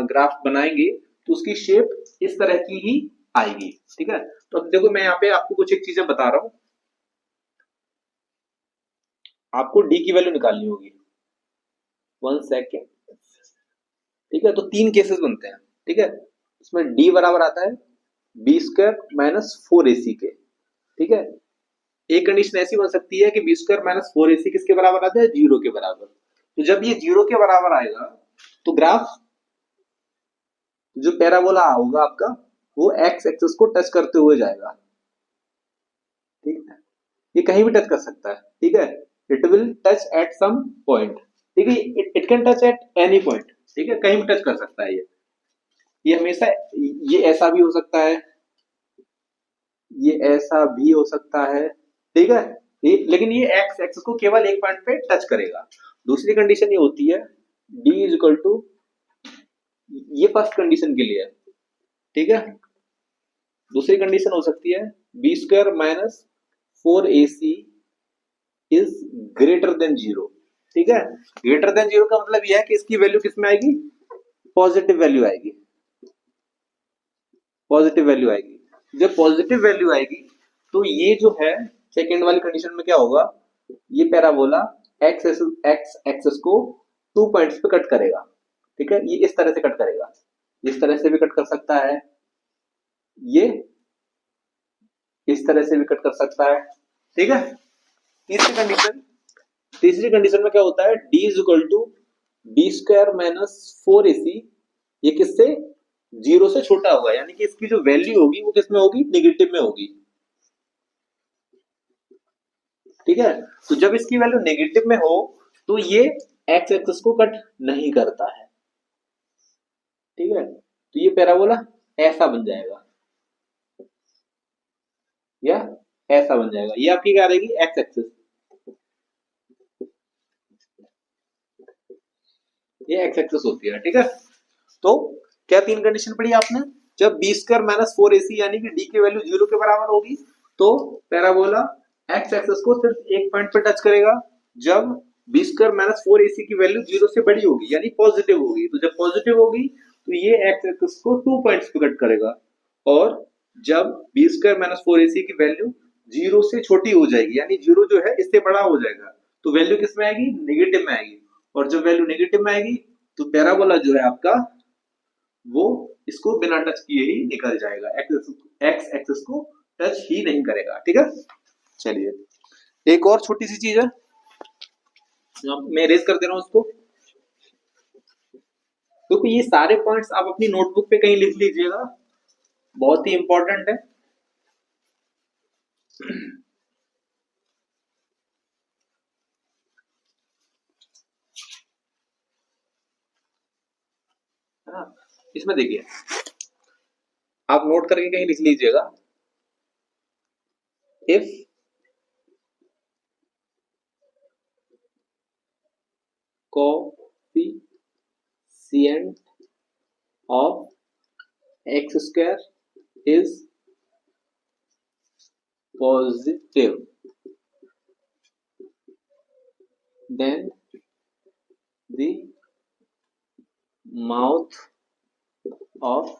ग्राफ बनाएंगे तो उसकी शेप इस तरह की ही आएगी। ठीक है, तो अब देखो मैं यहाँ पे आपको कुछ एक चीजें बता रहा हूं, आपको डी की वैल्यू निकालनी होगी। 1 सेकेंड। ठीक है, तो 3 केसेस बनते हैं। ठीक है, इसमें डी बराबर आता है b² - 4ac के। ठीक है, एक कंडीशन ऐसी बन सकती है कि b² - 4ac किसके बराबर आता है, 0 के बराबर। तो जब ये 0 के बराबर आएगा तो ग्राफ जो पैराबोला होगा आपका वो एक्स एक्सिस को टच करते हुए जाएगा। ठीक है, ये कहीं भी टच कर सकता है। ठीक है, it will touch at some point. ठीक है, it can touch at any point. ठीक है, कहीं भी टच कर सकता है ये हमेशा, ये ऐसा भी हो सकता है, ये ऐसा भी हो सकता है। ठीक है, लेकिन ये एक्स एक्सिस को केवल एक पॉइंट पे टच करेगा। दूसरी कंडीशन ये होती है d इज इक्वल टू, ये फर्स्ट कंडीशन के लिए है। ठीक है, दूसरी कंडीशन हो सकती है b square minus 4ac is greater than 0। ठीक है, ग्रेटर देन 0 का मतलब यह है कि इसकी वैल्यू किस में आएगी, पॉजिटिव वैल्यू आएगी। पॉजिटिव वैल्यू आएगी। जब पॉजिटिव वैल्यू आएगी तो ये जो है सेकेंड वाली कंडीशन में क्या होगा, ये पैराबोला एक्स एक्सिस को 2 पॉइंट्स पे कट करेगा। ठीक है, ये इस तरह से कट करेगा, इस तरह से भी कट कर सकता है, ये इस तरह से भी कट कर सकता है। ठीक है, तीसरी कंडीशन में क्या होता है, d is equal to b square minus 4ac, ये किससे 0 से छोटा होगा, यानी कि इसकी जो वैल्यू होगी वो किसमें होगी, नेगेटिव में होगी। ठीक है, तो जब इसकी वैल्यू नेगेटिव में हो तो ये एक्स एक्सिस को कट नहीं करता है। ठीक है, तो ये पैराबोला ऐसा बन जाएगा या ऐसा बन जाएगा। ये आपकी क्या रहेगी, एक्स एक्सिस, ये एक्स एक्सिस होती है। ठीक है, तो क्या तीन कंडीशन पढ़ी आपने, जब बी स्क्वायर माइनस 4ac यानी कि डी की वैल्यू 0 के बराबर होगी तो पैराबोला एक्स एक्सिस को सिर्फ एक पॉइंट पर टच करेगा। जब बी स्क्वायर माइनस 4ac की वैल्यू 0 से बड़ी होगी यानी पॉजिटिव होगी, तो जब पॉजिटिव होगी तो ये एक्स एक्सिस को 2 पॉइंट्स पे कट करेगा। और जब बी स्क्वायर माइनस 4ac की वैल्यू 0 से छोटी हो जाएगी यानी 0 जो है इससे बड़ा हो जाएगा तो वैल्यू किस में आएगी, नेगेटिव में आएगी। और जब वैल्यू नेगेटिव में आएगी तो पैराबोला जो है आपका वो इसको बिना टच किए ही निकल जाएगा, एक्स एक्सिस को टच ही नहीं करेगा। ठीक है, चलिए एक और छोटी सी चीज है, मैं रेज कर दे रहा हूं उसको, क्योंकि ये सारे पॉइंट्स आप अपनी नोटबुक पे कहीं लिख लीजिएगा, बहुत ही इंपॉर्टेंट है। इसमें देखिए आप नोट करके कहीं लिख लीजिएगा, if coefficient of x square is positive, then the mouth of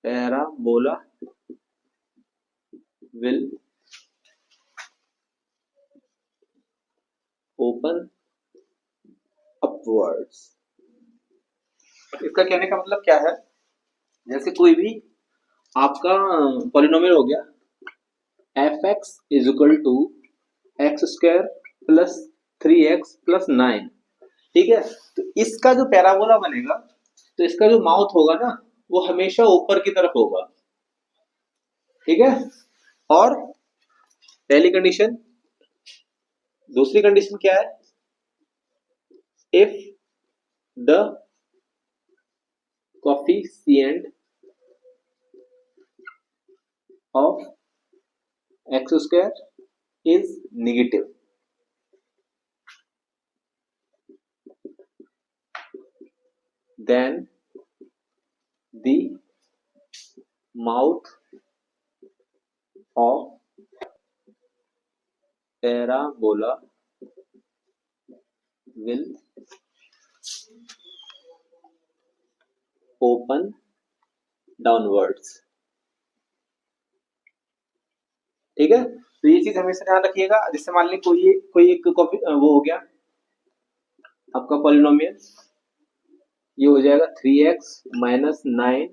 parabola will open upwards। इसका कहने का मतलब क्या है, जैसे कोई भी आपका पॉलिनोमियल हो गया fx is equal to x square plus 3x plus 9। ठीक है, तो इसका जो पैराबोला बनेगा तो इसका जो माउथ होगा ना वो हमेशा ऊपर की तरफ होगा। ठीक है, और पहली कंडीशन, दूसरी कंडीशन क्या है, if the coefficient of x square is negative, then the mouth of parabola will open downwards। ठीक है, तो ये चीज हमेशा ध्यान रखिएगा। जिससे मान ली कोई एक वो हो गया आपका पॉलिनोमियल, ये हो जाएगा 3x minus 9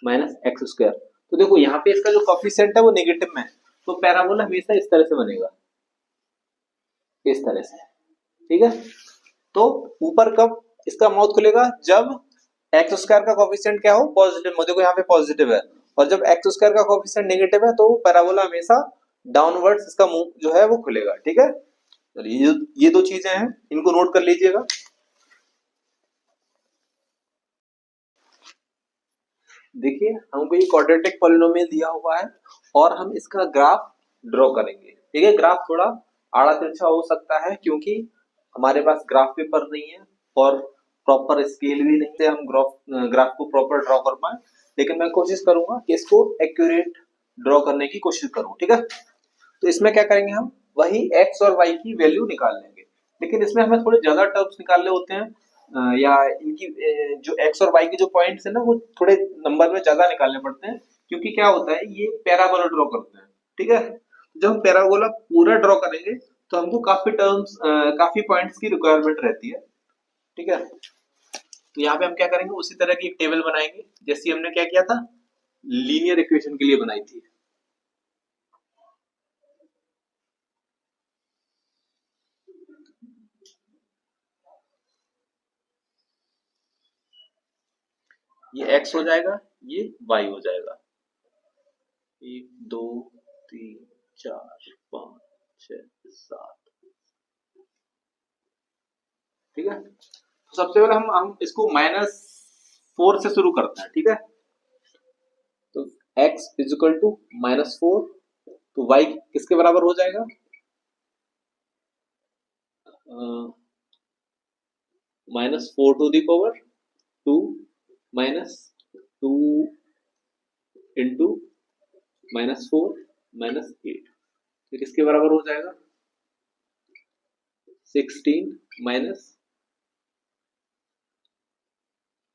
minus x square. तो देखो यहाँ पे इसका जो कोएफिशिएंट है वो नेगेटिव में है, तो पैराबोला हमेशा इस तरह से बनेगा, इस तरह से। ठीक है। तो ऊपर कब इसका माउथ खुलेगा, जब एक्स स्क्वायर का कोफिशिएंट क्या हो, पॉजिटिव। देखो यहाँ पे पॉजिटिव है, और जब एक्स स्क्वायर का कोफिशिएंट नेगेटिव है तो पैराबोला हमेशा डाउनवर्ड्स इसका मुंह जो है वो खुलेगा। ठीक है, चलिए ये दो चीजें हैं, इनको नोट कर लीजिएगा। देखिए हमको ये क्वाड्रेटिक पॉलिनोमियल दिया हुआ है और हम इसका ग्राफ ड्रॉ करेंगे। ठीक है, ग्राफ थोड़ा आड़ा तिरछा हो सकता है क्योंकि हमारे पास ग्राफ पेपर नहीं है और प्रॉपर स्केल भी नहीं है, हम ग्राफ को प्रॉपर ड्रॉ कर पाए, लेकिन मैं कोशिश करूंगा कि इसको एक्यूरेट ड्रॉ करने की कोशिश करूं। ठीक है, तो इसमें क्या करेंगे, हम वही एक्स और वाई की वैल्यू निकाल लेंगे, लेकिन इसमें हमें थोड़े ज्यादा टर्म्स निकालने होते हैं, या इनकी जो एक्स और वाई के जो पॉइंट्स है ना वो थोड़े नंबर में ज्यादा निकालने पड़ते हैं, क्योंकि क्या होता है ये पैराबोला ड्रॉ करते हैं। ठीक है, जब हम पैराबोला पूरा ड्रॉ करेंगे तो हमको काफी टर्म्स काफी पॉइंट्स की रिक्वायरमेंट रहती है। ठीक है, तो यहाँ पे हम क्या करेंगे, उसी तरह की एक टेबल बनाएंगे जैसी हमने क्या किया था, लीनियर इक्वेशन के लिए बनाई थी। ये x हो जाएगा, ये y हो जाएगा, 1 2 3 4 5 6 7। ठीक है, तो सबसे पहले हम इसको -4 से शुरू करते हैं। ठीक है, तो x इज इक्वल टू -4, तो y किसके बराबर हो जाएगा, -4 टू द पावर 2 -2 इंटू -4 -8, तो किसके बराबर हो जाएगा, 16 माइनस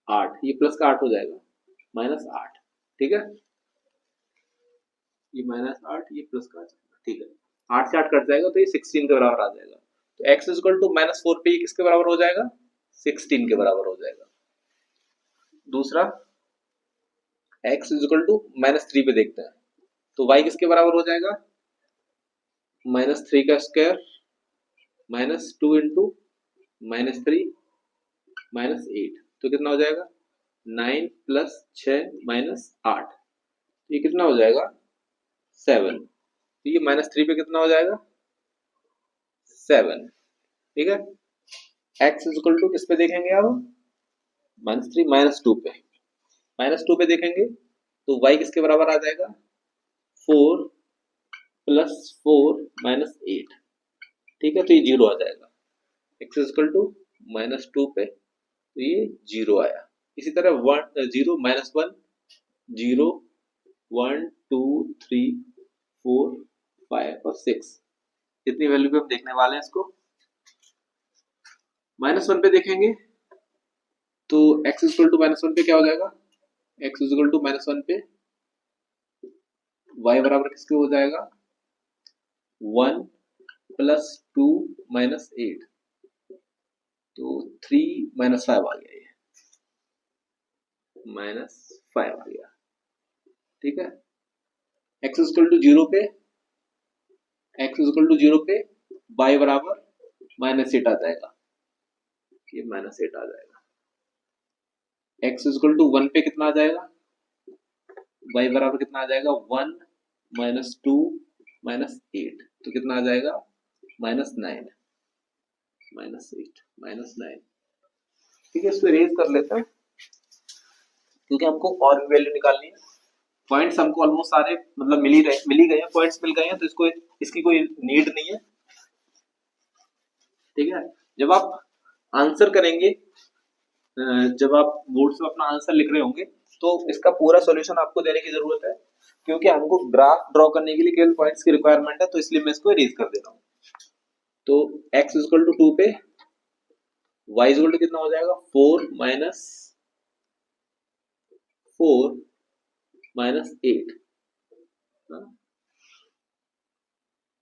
8, ये प्लस का 8 हो जाएगा, -8। ठीक है, ये -8, ये प्लस का 8। ठीक है, 8 से 8 कट जाएगा तो ये 16 के बराबर आ जाएगा। तो x इज इक्वल टू -4 पे ये किसके बराबर हो जाएगा, 16 के बराबर हो जाएगा। दूसरा x इज इक्वल टू -3 पे देखते हैं, तो y किसके बराबर हो जाएगा, -3 का स्क्वायर -2 इंटू -3 -8, तो कितना हो जाएगा, 9 प्लस 6 -8, ये कितना हो जाएगा, 7। तो ये -3 पे कितना हो जाएगा, 7। ठीक है, x इज इक्वल टू किस पे देखेंगे अब, -3 -2 पे, -2 पे देखेंगे तो y किसके बराबर आ जाएगा, 4 प्लस 4 -8। ठीक है, तो ये 0 आ जाएगा, x इज इक्वल टू -2 पे, तो ये 0 आया। इसी तरह 0 -1 0 1 2 3 4 5 और 6, इतनी वैल्यू पे हम देखने वाले हैं इसको। -1 पे देखेंगे तो x इज इक्वल टू -1 पे क्या हो जाएगा, x इज इक्वल टू -1 पे y बराबर किसके हो जाएगा, 1 प्लस 2 -8, तो 3 -5 आ गया, ये -5 आ गया। ठीक है, x इज इक्वल टू 0 पे, x इज इक्वल टू 0 पे y बराबर -8 आ जाएगा, ये -8 आ जाएगा। x इज इक्वल टू 1 पे कितना आ जाएगा, y बराबर कितना आ जाएगा, 1 -2 -8, तो कितना आ जाएगा, -9 -8 -9। ठीक है, इसको इरेज कर लेते हैं क्योंकि हमको और भी वैल्यू निकालनी है। पॉइंट्स हमको ऑलमोस्ट सारे मतलब मिल ही गए हैं, पॉइंट्स मिल गए हैं, तो इसको इसकी कोई नीड नहीं है। ठीक है, जब आप आंसर करेंगे, जब आप बोर्ड से अपना आंसर लिख रहे होंगे तो इसका पूरा सॉल्यूशन आपको देने की जरूरत है, क्योंकि हमको ग्राफ ड्रॉ करने के लिए केवल पॉइंट्स की रिक्वायरमेंट है, तो इसलिए मैं इसको इरेज कर दे रहा हूँ। तो x इज इक्वल टू 2 पे y इज इक्वल टू कितना हो जाएगा, 4 -8।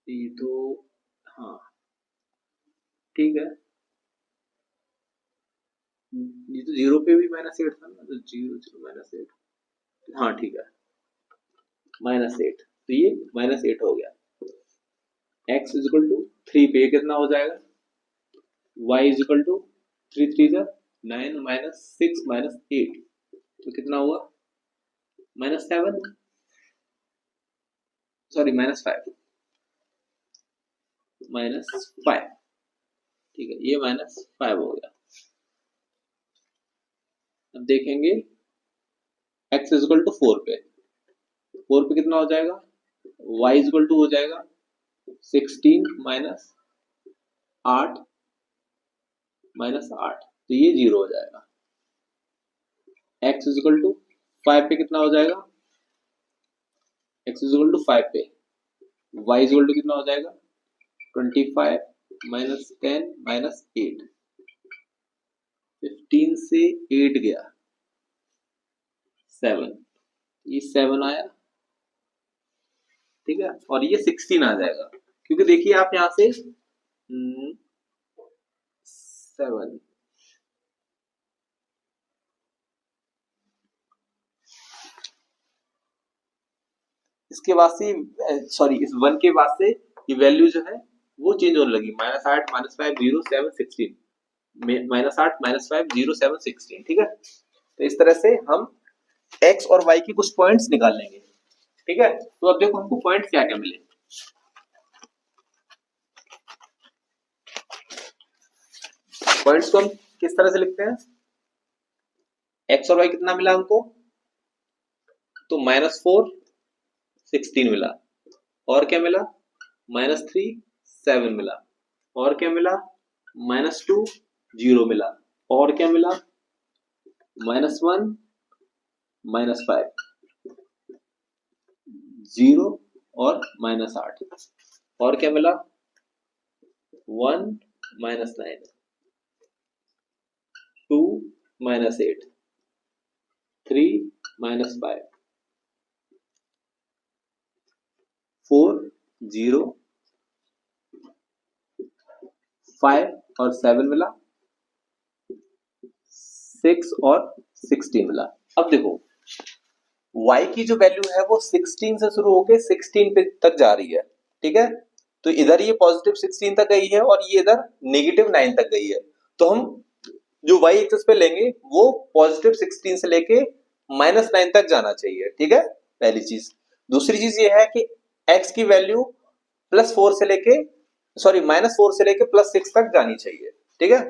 ये तो हाँ ठीक है, ये तो 0 पे भी -8 था ना, तो 0 -8, हाँ ठीक है, -8, तो ये -8 हो गया। x इज इक्वल टू 3 पे कितना हो जाएगा, y इज इक्वल टू 3 3 जा 9 माइनस 6 माइनस 8, तो कितना हुआ -7, सॉरी -5, -5, ठीक है, ये -5 हो गया। अब देखेंगे x इज इक्वल टू 4 पे, 4 पे कितना हो जाएगा, y इज इक्वल टू हो जाएगा 16 माइनस 8 -8, तो ये 0 हो जाएगा। x इज इक्वल टू 5 पे कितना हो जाएगा, x इज इक्वल टू 5 पे y इज इक्वल टू कितना हो जाएगा 25 माइनस 10 माइनस 8, 15 से 8 गया 7, ये 7 आया, ठीक है, और ये 16 आ जाएगा, क्योंकि देखिए आप यहां से 7, इसके बाद से सॉरी इस 1 के बाद से ये वैल्यू जो है वो चेंज होने लगी, -8 -5 0 7 16, -8 -5 0 7 16, ठीक है। तो इस तरह से हम x और y की कुछ पॉइंट्स निकाल लेंगे, ठीक है। तो अब देखो हमको पॉइंट्स क्या क्या मिले, पॉइंट्स को हम किस तरह से लिखते हैं, x और y कितना मिला हमको, तो -4 16 मिला, और क्या मिला -3 7 मिला, और क्या मिला -2 0 मिला, और क्या मिला -1 -5 0 और -8, और क्या मिला 1 -9 2 -8 3 -5 4 0 5 और 7 मिला, 6 और 16 मिला। अब देखो y की जो वैल्यू है वो 16 से शुरू होके 16 पे तक जा रही है, ठीक है। तो इधर ये पॉजिटिव 16 तक गई है और ये इधर -9 तक गई है, तो हम जो y एक्सिस पे लेंगे वो पॉजिटिव 16 से लेके -9 तक जाना चाहिए, ठीक है, पहली चीज। दूसरी चीज ये है कि x की वैल्यू +4 से लेके सॉरी -4 से लेके +6 तक जानी चाहिए, ठीक है।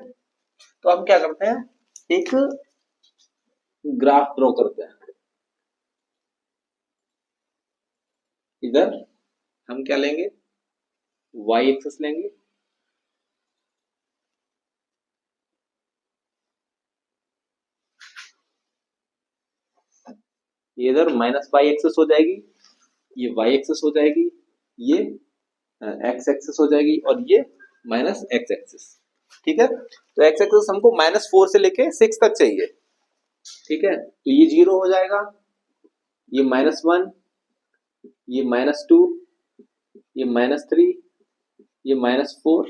तो हम क्या करते हैं, एक ग्राफ ड्रॉ करते हैं। इधर हम क्या लेंगे, y एक्सिस लेंगे, ये इधर -y एक्सिस हो जाएगी, ये y एक्सिस हो जाएगी, ये x एक्सिस हो जाएगी, और ये -x एक्सिस, ठीक है। तो x एक्सिस हमको -4 से लेके 6 तक चाहिए, ठीक है। तो ये 0 हो जाएगा, ये -1, ये -2, ये -3, ये -4,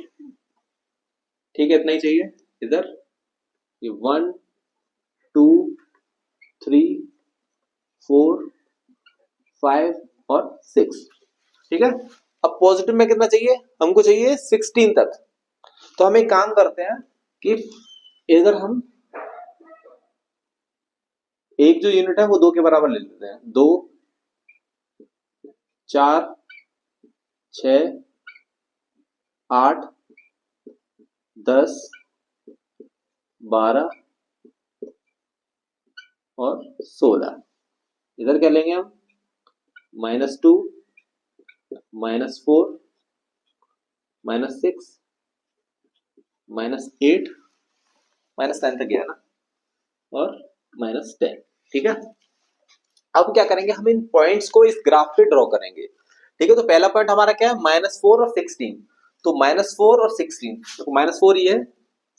ठीक है, इतना ही चाहिए। इधर ये 1 2 3 4 5 और 6, ठीक है। अब पॉजिटिव में कितना चाहिए, हमको चाहिए 16 तक। तो हम एक काम करते हैं कि इधर हम एक जो यूनिट है वो 2 के बराबर ले लेते हैं, 2 4 6 8 10 12 और 16, इधर क्या लेंगे हम -2 -4 -6 -8 -10 तक गया ना, और -10, ठीक है। अब क्या करेंगे, हम इन पॉइंट्स को इस ग्राफ पे ड्रॉ करेंगे, ठीक है। तो पहला पॉइंट हमारा क्या है, -4 और 16, तो -4 और 16, तो -4 ये है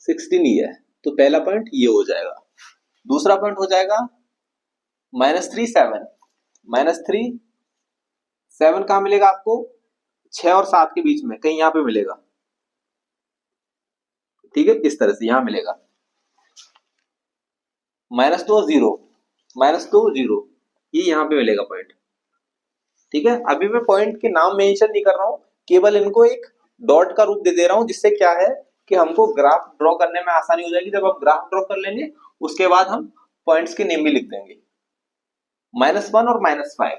16 ये है, तो पहला पॉइंट ये हो जाएगा। दूसरा पॉइंट हो जाएगा -3 7, -3 7 कहां मिलेगा आपको, 6 और 7 के बीच में कहीं यहां पे मिलेगा, ठीक है, इस तरह से यहां मिलेगा। -2 0 -2 0, ये यहां पे मिलेगा पॉइंट, ठीक है। अभी मैं पॉइंट के नाम मेंशन नहीं कर रहा हूं, केवल इनको एक डॉट का रूप दे दे रहा हूं, जिससे क्या है कि हमको ग्राफ ड्रॉ करने में आसानी हो जाएगी। जब हम ग्राफ ड्रॉ कर लेंगे उसके बाद हम पॉइंट्स के नेम भी लिख देंगे, -1 और -5।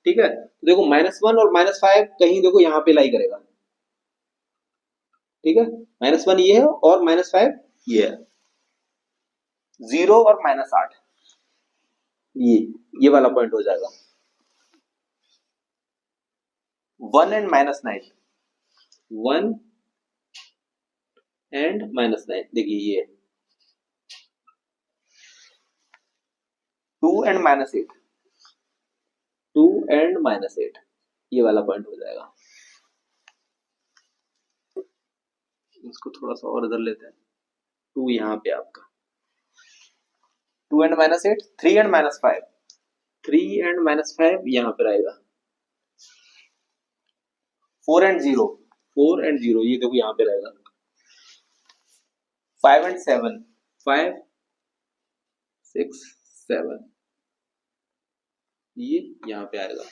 ठीक है, तो देखो -1 और -5 कहीं देखो यहाँ पे लाई करेगा। ठीक है, -1 ये है और -5 ये है। 0 और -8 ये वाला पॉइंट हो जाएगा। 1 एंड -9, 1 एंड -9 देखिए ये। 2 एंड -8, 2 एंड -8 ये वाला पॉइंट हो जाएगा। इसको थोड़ा सा और इधर लेते हैं। 2 यहाँ पे आपका 2 एंड -8, 3 एंड -5, 3 एंड -5 यहाँ पे रहेगा। 4 एंड 0, 4 एंड 0 ये देखो यहाँ पे रहेगा। 5 एंड 7, 5 6 7 ये यहाँ पे आएगा।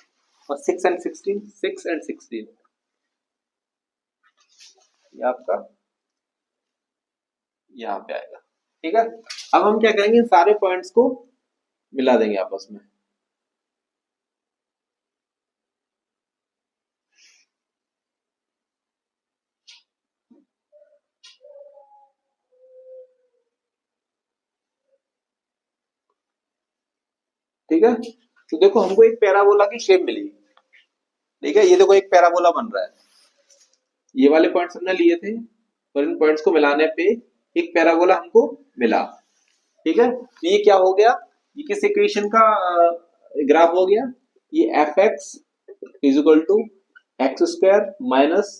और 6 एंड 16, 6 एंड 16 ये आपका यहाँ पे आएगा। ठीक है, अब हम क्या करेंगे, इन सारे पॉइंट्स को मिला देंगे आपस में। ठीक है, तो देखो हमको एक पैराबोला की शेप मिली। ठीक है, ये देखो एक पैराबोला बन रहा है। ये वाले पॉइंट्स हमने लिए थे और इन पॉइंट्स को मिलाने पे एक पैराबोला हमको मिला। ठीक है, तो ये क्या हो गया, ये किस इक्वेशन का ग्राफ हो गया, ये fx is equal to x² minus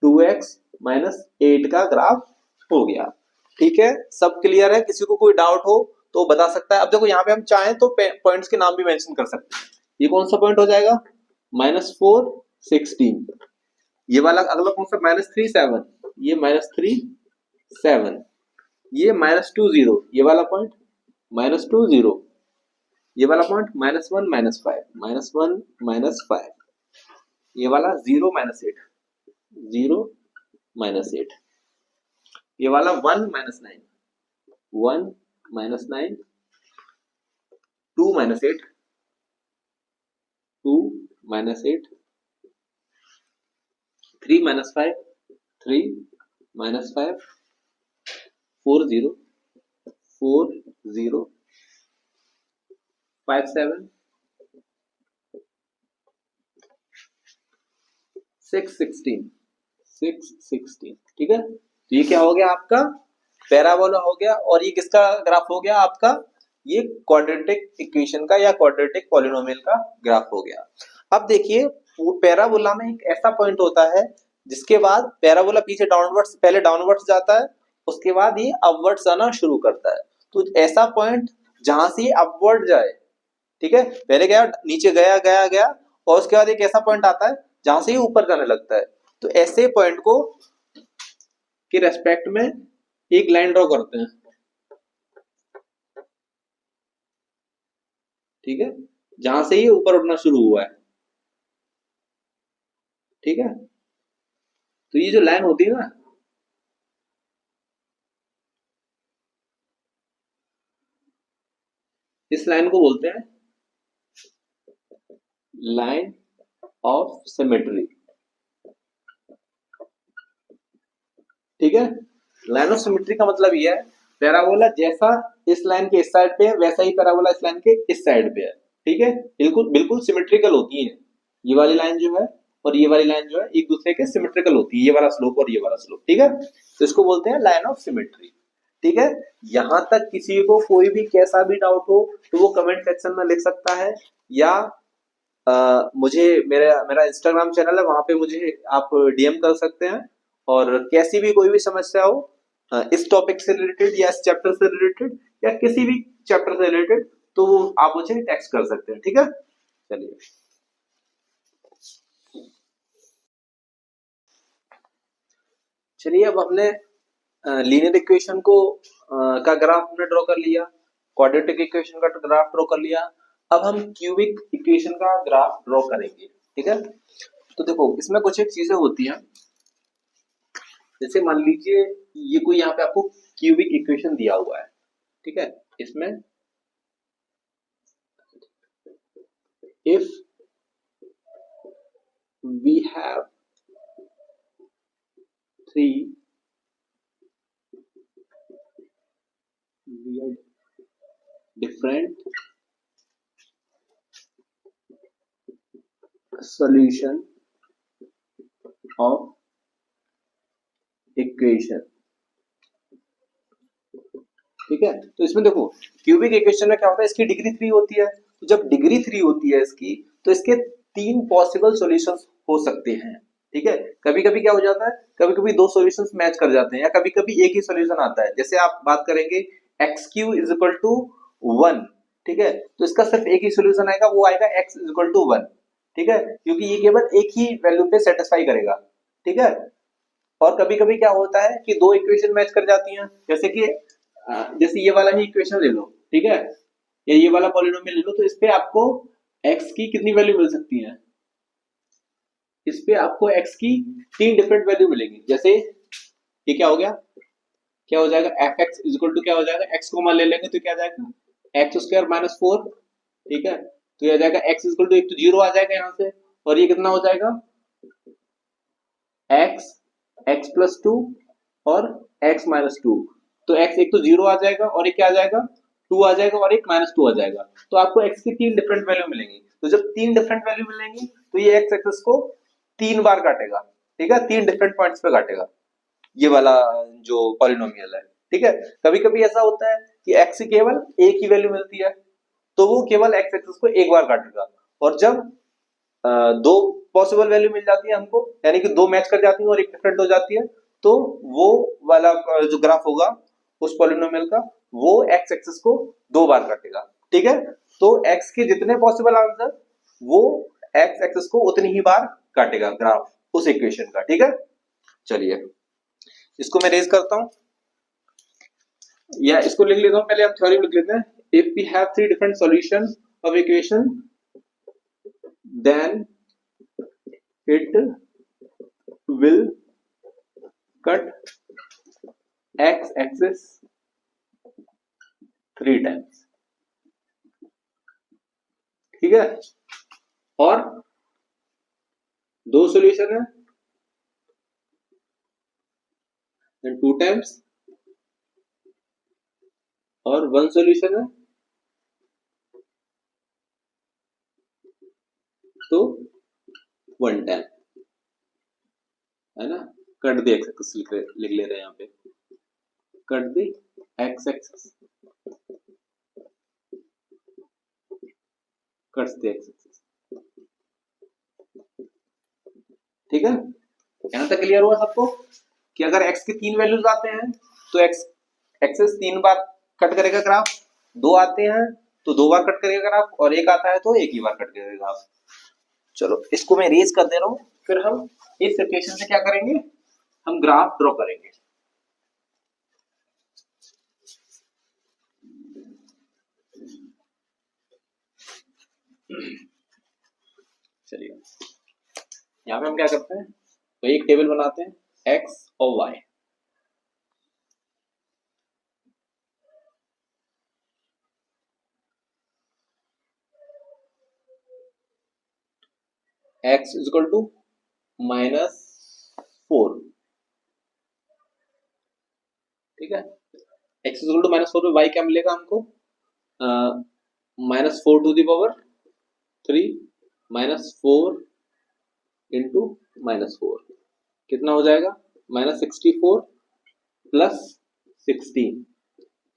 2x minus 8 का ग्राफ हो गया। ठीक है, सब क्लियर है? किसी को कोई डाउट हो तो बता सकता है। अब देखो यहाँ पे हम चाहें तो पॉइंट्स के नाम भी मेंशन कर सकते हैं। ये कौन सा पॉइंट हो जाएगा, -4 16। ये वाला अगला कौन सा, -3 7, ये -3 7, ये -2 0, ये वाला पॉइंट -2 0, ये वाला पॉइंट -1 -5, -1 -5, ये वाला 0 -8, 0 -8, ये वाला 1 -9, 1 -9, 2 -8, 2 -8, 3 -5, 3 -5, 4 0, 4 0, 5 7, 6 16, 6 16। ठीक है, तो ये क्या हो गया आपका, पैराबोला हो गया। और ये किसका ग्राफ हो गया आपका, ये क्वाड्रेटिक इक्वेशन का या क्वाड्रेटिक पॉलिनोमियल का ग्राफ हो गया। अब देखिए, वो पैराबोला में एक ऐसा पॉइंट होता है जिसके बाद पैराबोला पीछे डाउनवर्ड्स, पहले डाउनवर्ड्स जाता है, उसके बाद ये अपवर्ड्स आना शुरू करता है। तो ऐसा पॉइंट जहां से ये अपवर्ड जाए, ठीक है, पहले गया नीचे गया गया गया और उसके बाद एक ऐसा पॉइंट आता है जहां से ये ऊपर जाने लगता है। तो ऐसे पॉइंट को के रेस्पेक्ट में एक लाइन ड्रॉ करते हैं। ठीक है, जहां से ये ऊपर उठना शुरू हुआ है। ठीक है, तो ये जो लाइन होती है ना, इस लाइन को बोलते हैं लाइन ऑफ सिमेट्री। ठीक है, लाइन ऑफ सिमेट्री का मतलब ये है, पैराबोला जैसा इस लाइन के इस साइड पे है वैसा ही पैराबोला इस लाइन के इस साइड पे है। ठीक है, बिल्कुल बिल्कुल सिमेट्रिकल होती है। ये वाली लाइन जो है और ये वाली लाइन जो है एक दूसरे के सिमेट्रिकल होती है, ये वाला स्लोप और ये वाला स्लोप। ठीक है, तो इसको बोलते हैं लाइन ऑफ सिमेट्री। ठीक है, यहां तक किसी को कोई भी कैसा भी डाउट हो तो वो कमेंट सेक्शन में लिख सकता है, या मुझे मेरा मेरा इंस्टाग्राम चैनल है, वहां पे मुझे आप डीएम कर सकते हैं। और कैसी भी कोई भी समस्या हो इस टॉपिक से रिलेटेड या इस चैप्टर से रिलेटेड या किसी भी चैप्टर से रिलेटेड, तो आप मुझे टेक्स्ट कर सकते हैं। ठीक है, चलिए चलिए अब हमने लीनियर इक्वेशन को का ग्राफ हमने ड्रॉ कर लिया, क्वाड्रेटिक इक्वेशन का ग्राफ ड्रॉ कर लिया। अब हम क्यूबिक इक्वेशन का ग्राफ ड्रॉ करेंगे। ठीक है, तो देखो इसमें कुछ एक चीजें होती हैं, जैसे मान लीजिए ये कोई यहाँ पे आपको क्यूबिक इक्वेशन दिया हुआ है, ठीक है, इसमें if we have three different solution of equation, ठीक है। तो इसमें देखो क्यूबिक इक्वेशन में क्या होता है, इसकी डिग्री 3 होती है, तो जब डिग्री 3 होती है इसकी, तो इसके 3 पॉसिबल सॉल्यूशंस हो सकते हैं, ठीक है। कभी कभी क्या हो जाता है, कभी कभी 2 सॉल्यूशंस मैच कर जाते हैं, या कभी कभी एक ही सॉल्यूशन आता है। जैसे आप बात करेंगे x q is equal to 1, ठीक है, तो इसका सिर्फ एक ही सॉल्यूशन आएगा, वो आएगा x इज इक्वल टू 1, ठीक है, क्योंकि ये केवल एक ही वैल्यू पे सेटिस्फाई करेगा, ठीक है। और कभी कभी क्या होता है कि 2 इक्वेशन मैच कर जाती हैं, जैसे कि जैसे ये वाला ही इक्वेशन ले लो, ठीक है, या ये वाला पॉलिनोमियल ले लो, तो इस पे आपको x की कितनी वैल्यू मिल सकती है, इस पे आपको x की 3 डिफरेंट वैल्यू मिलेंगी। जैसे ये क्या हो गया, क्या हो जाएगा, f x is equal to क्या हो जाएगा, x को मान ले लेंगे तो क्या आ जाएगा एक्स स्क्वायर माइनस 4, ठीक है, तो ये आ जाएगा x इज इक्वल टू, एक तो जीरो आ जाएगा यहाँ से, और ये कितना हो जाएगा x x प्लस 2 और x माइनस 2, तो x एक तो जीरो आ जाएगा और एक क्या आ जाएगा 2 आ जाएगा और एक माइनस 2 आ जाएगा, तो आपको x की 3 डिफरेंट वैल्यू मिलेंगी। तो जब 3 डिफरेंट वैल्यू मिलेंगी तो ये x एक्सिस को 3 बार काटेगा, ठीक है, 3 डिफरेंट पॉइंट्स पे काटेगा ये वाला जो पॉलिनोमियल है, ठीक है। कभी कभी ऐसा होता है कि x की केवल एक ही वैल्यू मिलती है, तो वो केवल x एक्सिस को एक बार काटेगा, और जब दो पॉसिबल वैल्यू मिल जाती है हमको, यानी कि 2 मैच कर जाती है और एक डिफरेंट हो जाती है, तो वो वाला जो ग्राफ होगा उस पॉलिनोमियल का, वो x एक्सिस को 2 बार काटेगा, ठीक है। तो x के जितने पॉसिबल आंसर, वो x एक्सिस को उतनी ही बार काटेगा ग्राफ उस इक्वेशन का, ठीक है। चलिए इसको मैं रेज करता हूं, या इसको लिख लेता हूं, पहले हम थ्योरी लिख लेते हैं। If we have 3 different solutions of equation, then it will cut x axis 3 times, ठीक है। और 2 सॉल्यूशन है, then 2 times, और 1 सॉल्यूशन है तो 1 टाइम, है ना। कट द एक्स एक्सिस लिख ले रहे हैं यहाँ पे, cut the x axis, cut the x axis, ठीक है। यहां तक क्लियर हुआ सबको कि अगर x के 3 वैल्यूज आते हैं तो x एक्सिस 3 बार कट करेगा ग्राफ, 2 आते हैं तो 2 बार कट करेगा ग्राफ, और एक आता है तो एक ही बार कट करेगा ग्राफ। चलो इसको मैं रेज कर दे रहा हूं, फिर हम इस इक्वेशन से क्या करेंगे, हम ग्राफ ड्रॉ करेंगे। चलिए यहाँ पे हम क्या करते हैं, तो एक टेबल बनाते हैं x और y, x is equal to -4, ठीक है, x इज इक्वल टू -4 पे y क्या मिलेगा हमको, -4 टू द पावर 3 -4 इंटू -4, कितना हो जाएगा -64 प्लस 16,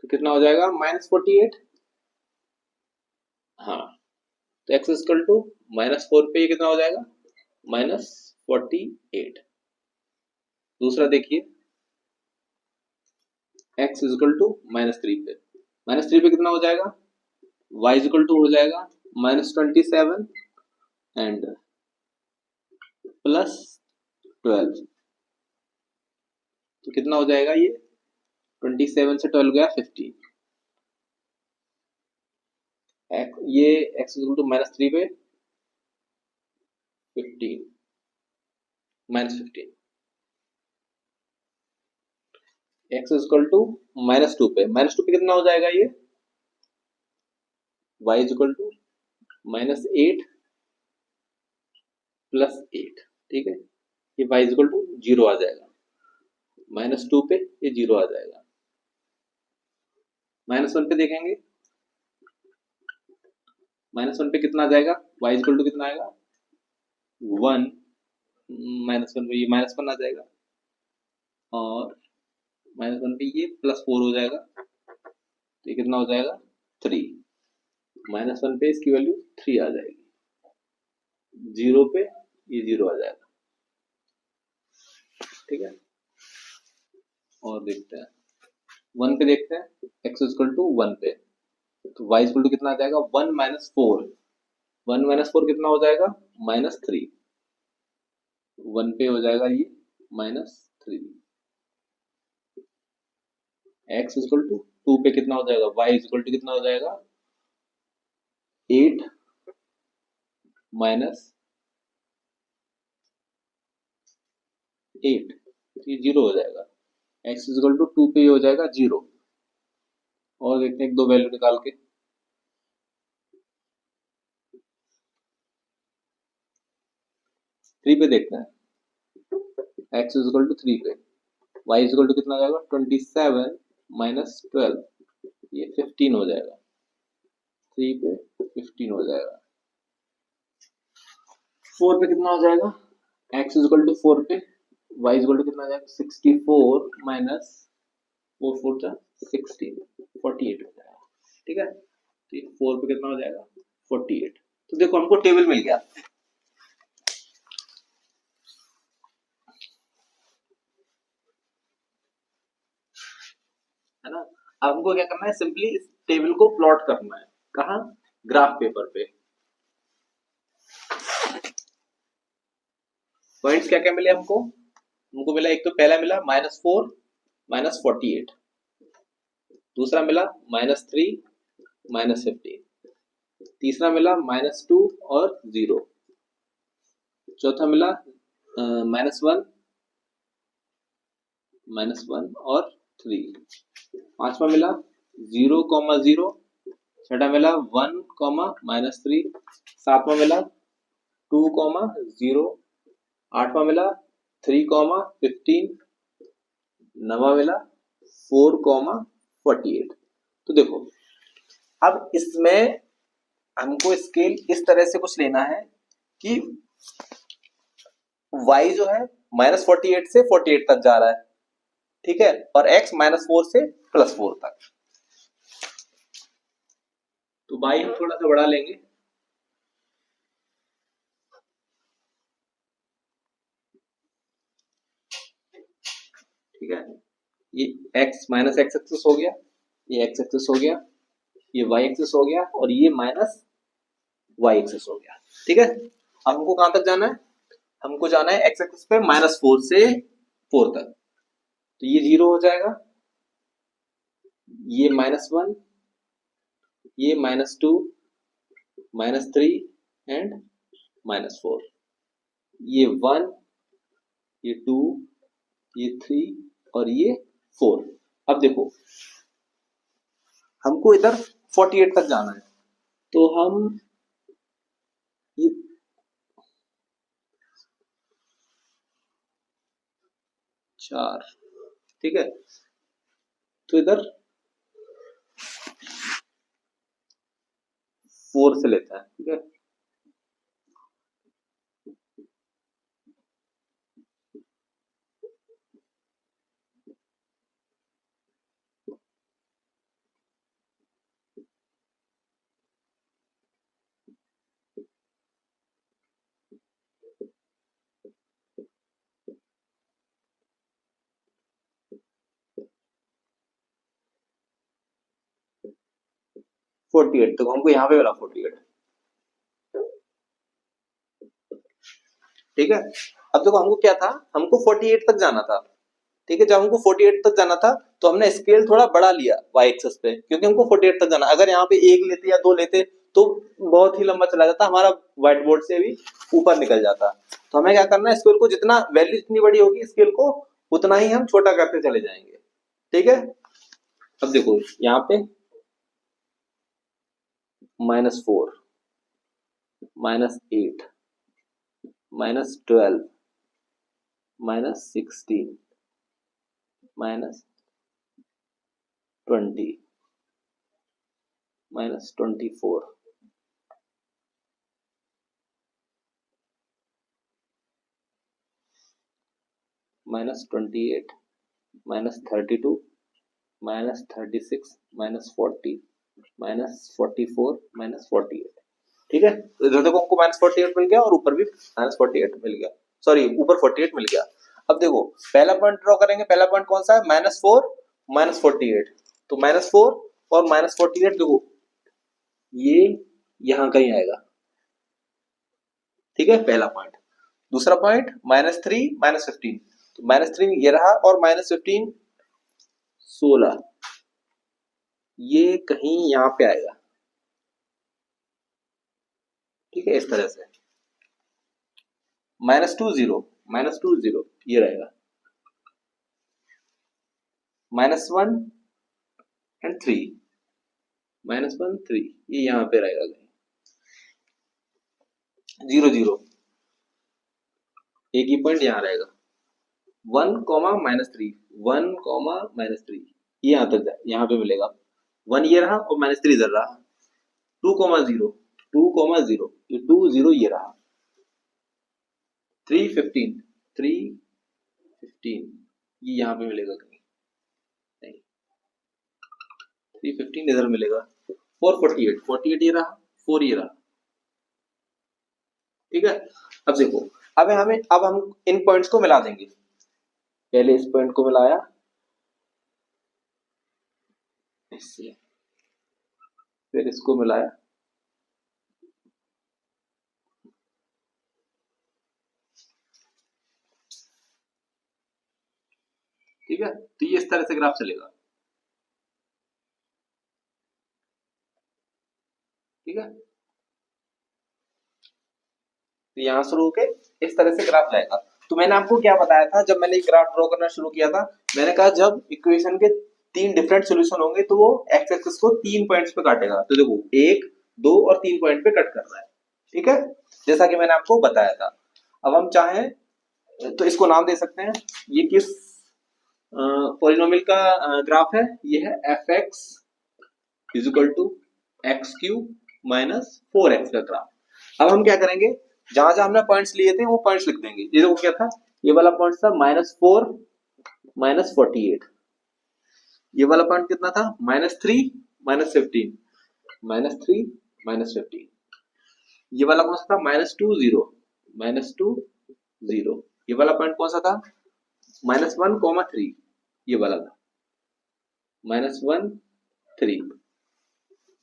तो कितना हो जाएगा -48, हाँ, तो x इक्वल टू -4 पे ये कितना हो जाएगा -48। दूसरा देखिए x इक्वल टू -3 पे, -3 पे कितना हो जाएगा, y इक्वल टू हो जाएगा -27 एंड +12, तो कितना हो जाएगा ये 27 से 12 गया 15, ये x इक्वल टू -3 पे 15 -15, x इक्वल टू -2 पे, -2 पे कितना हो जाएगा ये, y इक्वल टू -8 + 8, ठीक है, ये y इक्वल टू 0 आ जाएगा, -2 पे ये 0 आ जाएगा। -1 पे देखेंगे, -1 पे कितना आ जाएगा, y इक्वल टू कितना आएगा, 1, -1 पे ये -1 आ जाएगा, और -1 पे ये +4 हो जाएगा, तो ये कितना हो जाएगा, 3, -1 पे इसकी वैल्यू 3 आ जाएगी, 0 पे ये 0 आ जाएगा, ठीक है। और देखते हैं 1 पे, देखते हैं x इक्वल टू 1 पे, तो y इक्वल टू कितना आ जाएगा, 1 - 4, 1 - 4 कितना हो जाएगा, -3, 1 पे हो जाएगा ये -3, x इक्वल टू 2 पे कितना हो जाएगा, y इक्वल टू कितना हो जाएगा, 8 - 8, ये 0 हो जाएगा, x इक्वल टू 2 पे हो जाएगा 0। और देखते हैं एक दो वैल्यू निकाल के, 3 पे देखते हैं, x इक्वल टू 3 पे, y इक्वल टू कितना हो जाएगा, 27 - 12, ये 15 हो जाएगा, 3 पे 15 हो जाएगा। 4 पे कितना हो जाएगा, x इक्वल टू 4 पे, y इक्वल टू कितना हो जाएगा, 64 - 4 4 जा 16, 48 हो जाएगा, ठीक है। तो 4 पे कितना हो जाएगा, 48। तो देखो हमको टेबल मिल गया, है ना। अब हमको क्या करना है, सिंपली इस टेबल को प्लॉट करना है, कहाँ, ग्राफ पेपर पे। पॉइंट्स क्या क्या मिले हमको, हमको मिला, एक तो पहला मिला -4 - 48, दूसरा मिला -3 - 15, तीसरा मिला -2 और 0, चौथा मिला -1 और 3, पांचवा मिला 0, 0, छठा मिला 1, -3, सातवां मिला 2, 0, आठवां मिला 3, 15, नवा मिला 4, 48। तो देखो अब इसमें हमको स्केल इस तरह से कुछ लेना है कि y जो है -48 से 48 तक जा रहा है, ठीक है, और x -4 से +4 तक। तो y हम थोड़ा सा बढ़ा लेंगे, ठीक है, ये x माइनस x एक्सिस हो गया, ये x एक्सिस हो गया, ये y एक्सिस हो गया, और ये -y एक्सिस हो गया, ठीक है। अब हमको कहां तक जाना है, हमको जाना है x एक्सिस पे -4 से 4 तक, तो ये 0 हो जाएगा, ये -1, ये -2, -3 एंड -4, ये 1, ये 2, ये 3 और ये 4। अब देखो हमको इधर 48 तक जाना है, तो हम ये 4, ठीक है, तो इधर 4 से लेता है, ठीक है, फोर्टी एट, तो हमको यहाँ पे मिला 48, ठीक है। अब देखो हमको क्या था, हमको 48 तक जाना था, ठीक है, जब हमको 48 तक जाना था तो हमने स्केल थोड़ा बढ़ा लिया y एक्सिस पे, क्योंकि हमको 48 तक जाना, अगर यहाँ पे एक लेते या दो लेते तो बहुत ही लंबा चला जाता, हमारा व्हाइट बोर्ड से भी ऊपर निकल जाता। तो हमें क्या करना है, स्केल को जितना वैल्यू जितनी बड़ी होगी स्केल को उतना ही हम छोटा करते चले जाएंगे, ठीक है। अब देखो यहाँ पे -4, -8, -12, -16, -20, -24, -28, -32, -36, -40, -44, -48। ठीक है, तो इधर देखो हमको -48 मिल गया और ऊपर भी -48 मिल गया, सॉरी ऊपर 48 मिल गया। अब देखो पहला पॉइंट ड्रॉ करेंगे, पहला पॉइंट कौन सा है, -4, -48, तो -4 और -48 देखो ये यहाँ कहीं आएगा, ठीक है, पहला पॉइंट। दूसरा पॉइंट -3, -15, तो -3 ये रहा और -15 16, ये कहीं यहाँ पे आएगा, ठीक है, इस तरह से -20, -20 ये रहेगा, -1 एंड 3, -1 3 ये यहाँ पे रहेगा कहीं, 0 0 एक ही पॉइंट यहाँ रहेगा, 1, -3, 1, -3 ये यहाँ तक जाए, यहाँ पे मिलेगा 1 ये रहा और -3 इधर रहा, 2, 0, 2, 0 ये 2 0 ये रहा, 3 15, 3 15 ये यहाँ पे मिलेगा कहीं, नहीं 3 15 इधर मिलेगा, 4 48, 48 ये रहा, 4 ये रहा, ठीक है। अब देखो अब हम इन पॉइंट्स को मिला देंगे, पहले इस पॉइंट को मिलाया इससे, फिर इसको मिलाया, ठीक है, तो ये इस तरह से ग्राफ चलेगा, ठीक है, तो यहां शुरू होके इस तरह से ग्राफ जाएगा। तो मैंने आपको क्या बताया था जब मैंने ग्राफ ड्रॉ करना शुरू किया था, मैंने कहा जब इक्वेशन के 3 डिफरेंट सॉल्यूशन होंगे तो वो एक्स एक्सिस को 3 पॉइंट्स पे काटेगा, तो देखो 1 2 और 3 पॉइंट पे कट कर रहा है, ठीक है, जैसा कि मैंने आपको बताया था। अब हम चाहें तो इसको नाम दे सकते हैं, ये किस पॉलिनोमियल का ग्राफ है, ये है f x is equal to x cube minus 4x का ग्राफ। अब हम क्या करेंगे, जहां जहां हमने पॉइंट्स लिए थे वो पॉइंट्स लिख देंगे, ये देखो क्या था, ये वाला पॉइंट था -4, -48, ये वाला पॉइंट कितना था, -3, -15, -3, -15, ये वाला कौन सा था, -2 0, -2 0, ये वाला पॉइंट कौन सा था, -1, 3, ये वाला था, -1 3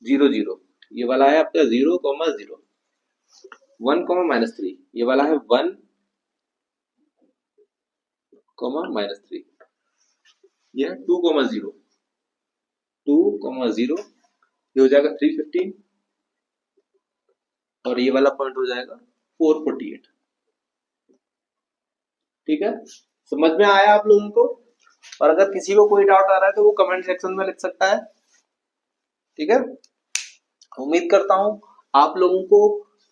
0 0, ये वाला है आपका 0, 0, 1, -3, ये वाला है 1, -3, ये है 2, 0, 2, 0, ये हो जाएगा 315 और ये वाला पॉइंट हो जाएगा 448, ठीक है, समझ में आया आप लोगों को। और अगर किसी को कोई डाउट आ रहा है तो वो कमेंट सेक्शन में लिख सकता है, ठीक है। उम्मीद करता हूं आप लोगों को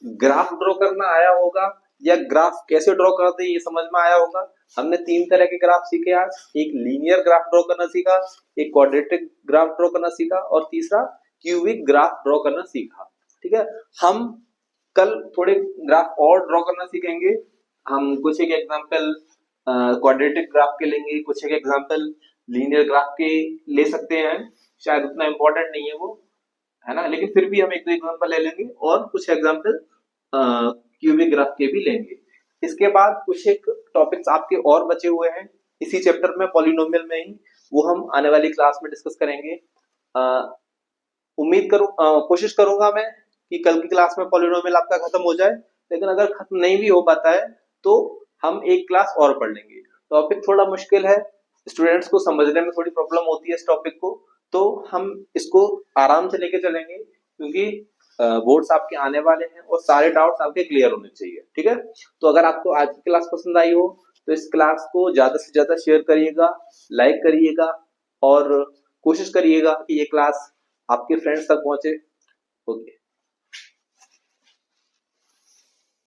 ग्राफ ड्रॉ करना आया होगा या ग्राफ कैसे ड्रॉ करते हैं ये समझ में आया होगा। हमने 3 तरह के ग्राफ सीखे आज, एक लीनियर ग्राफ ड्रॉ करना सीखा, एक क्वाड्रेटिक ग्राफ ड्रॉ करना सीखा और तीसरा क्यूबिक ग्राफ ड्रॉ करना सीखा, ठीक है। हम कल थोड़े ग्राफ और ड्रॉ करना सीखेंगे, हम कुछ एक एग्जांपल क्वाड्रेटिक ग्राफ के लेंगे, कुछ एक एग्जांपल लीनियर ग्राफ के ले सकते हैं, शायद उतना इंपॉर्टेंट नहीं है वो, है ना, लेकिन फिर भी हम एक दो एग्जांपल ले लेंगे और कुछ एग्जांपल क्यूबिक ग्राफ के भी लेंगे। इसके बाद कुछ एक टॉपिक्स आपके और बचे हुए हैं इसी चैप्टर में, पॉलिनोमियल में ही, वो हम आने वाली क्लास में डिस्कस करेंगे। उम्मीद करूं कोशिश करूंगा मैं कि कल की क्लास में पॉलिनोमियल आपका खत्म हो जाए, लेकिन अगर खत्म नहीं भी हो पाता है तो हम एक क्लास और पढ़ लेंगे। टॉपिक थोड़ा मुश्किल है, स्टूडेंट्स को समझने में थोड़ी प्रॉब्लम होती है इस टॉपिक को, तो हम इसको आराम से लेके चलेंगे क्योंकि बोर्ड्स आपके आने वाले हैं और सारे डाउट्स आपके क्लियर होने चाहिए, ठीक है। तो अगर आपको आज की क्लास पसंद आई हो तो इस क्लास को ज्यादा से ज्यादा शेयर करिएगा, लाइक करिएगा, और कोशिश करिएगा कि ये क्लास आपके फ्रेंड्स तक पहुंचे। ओके।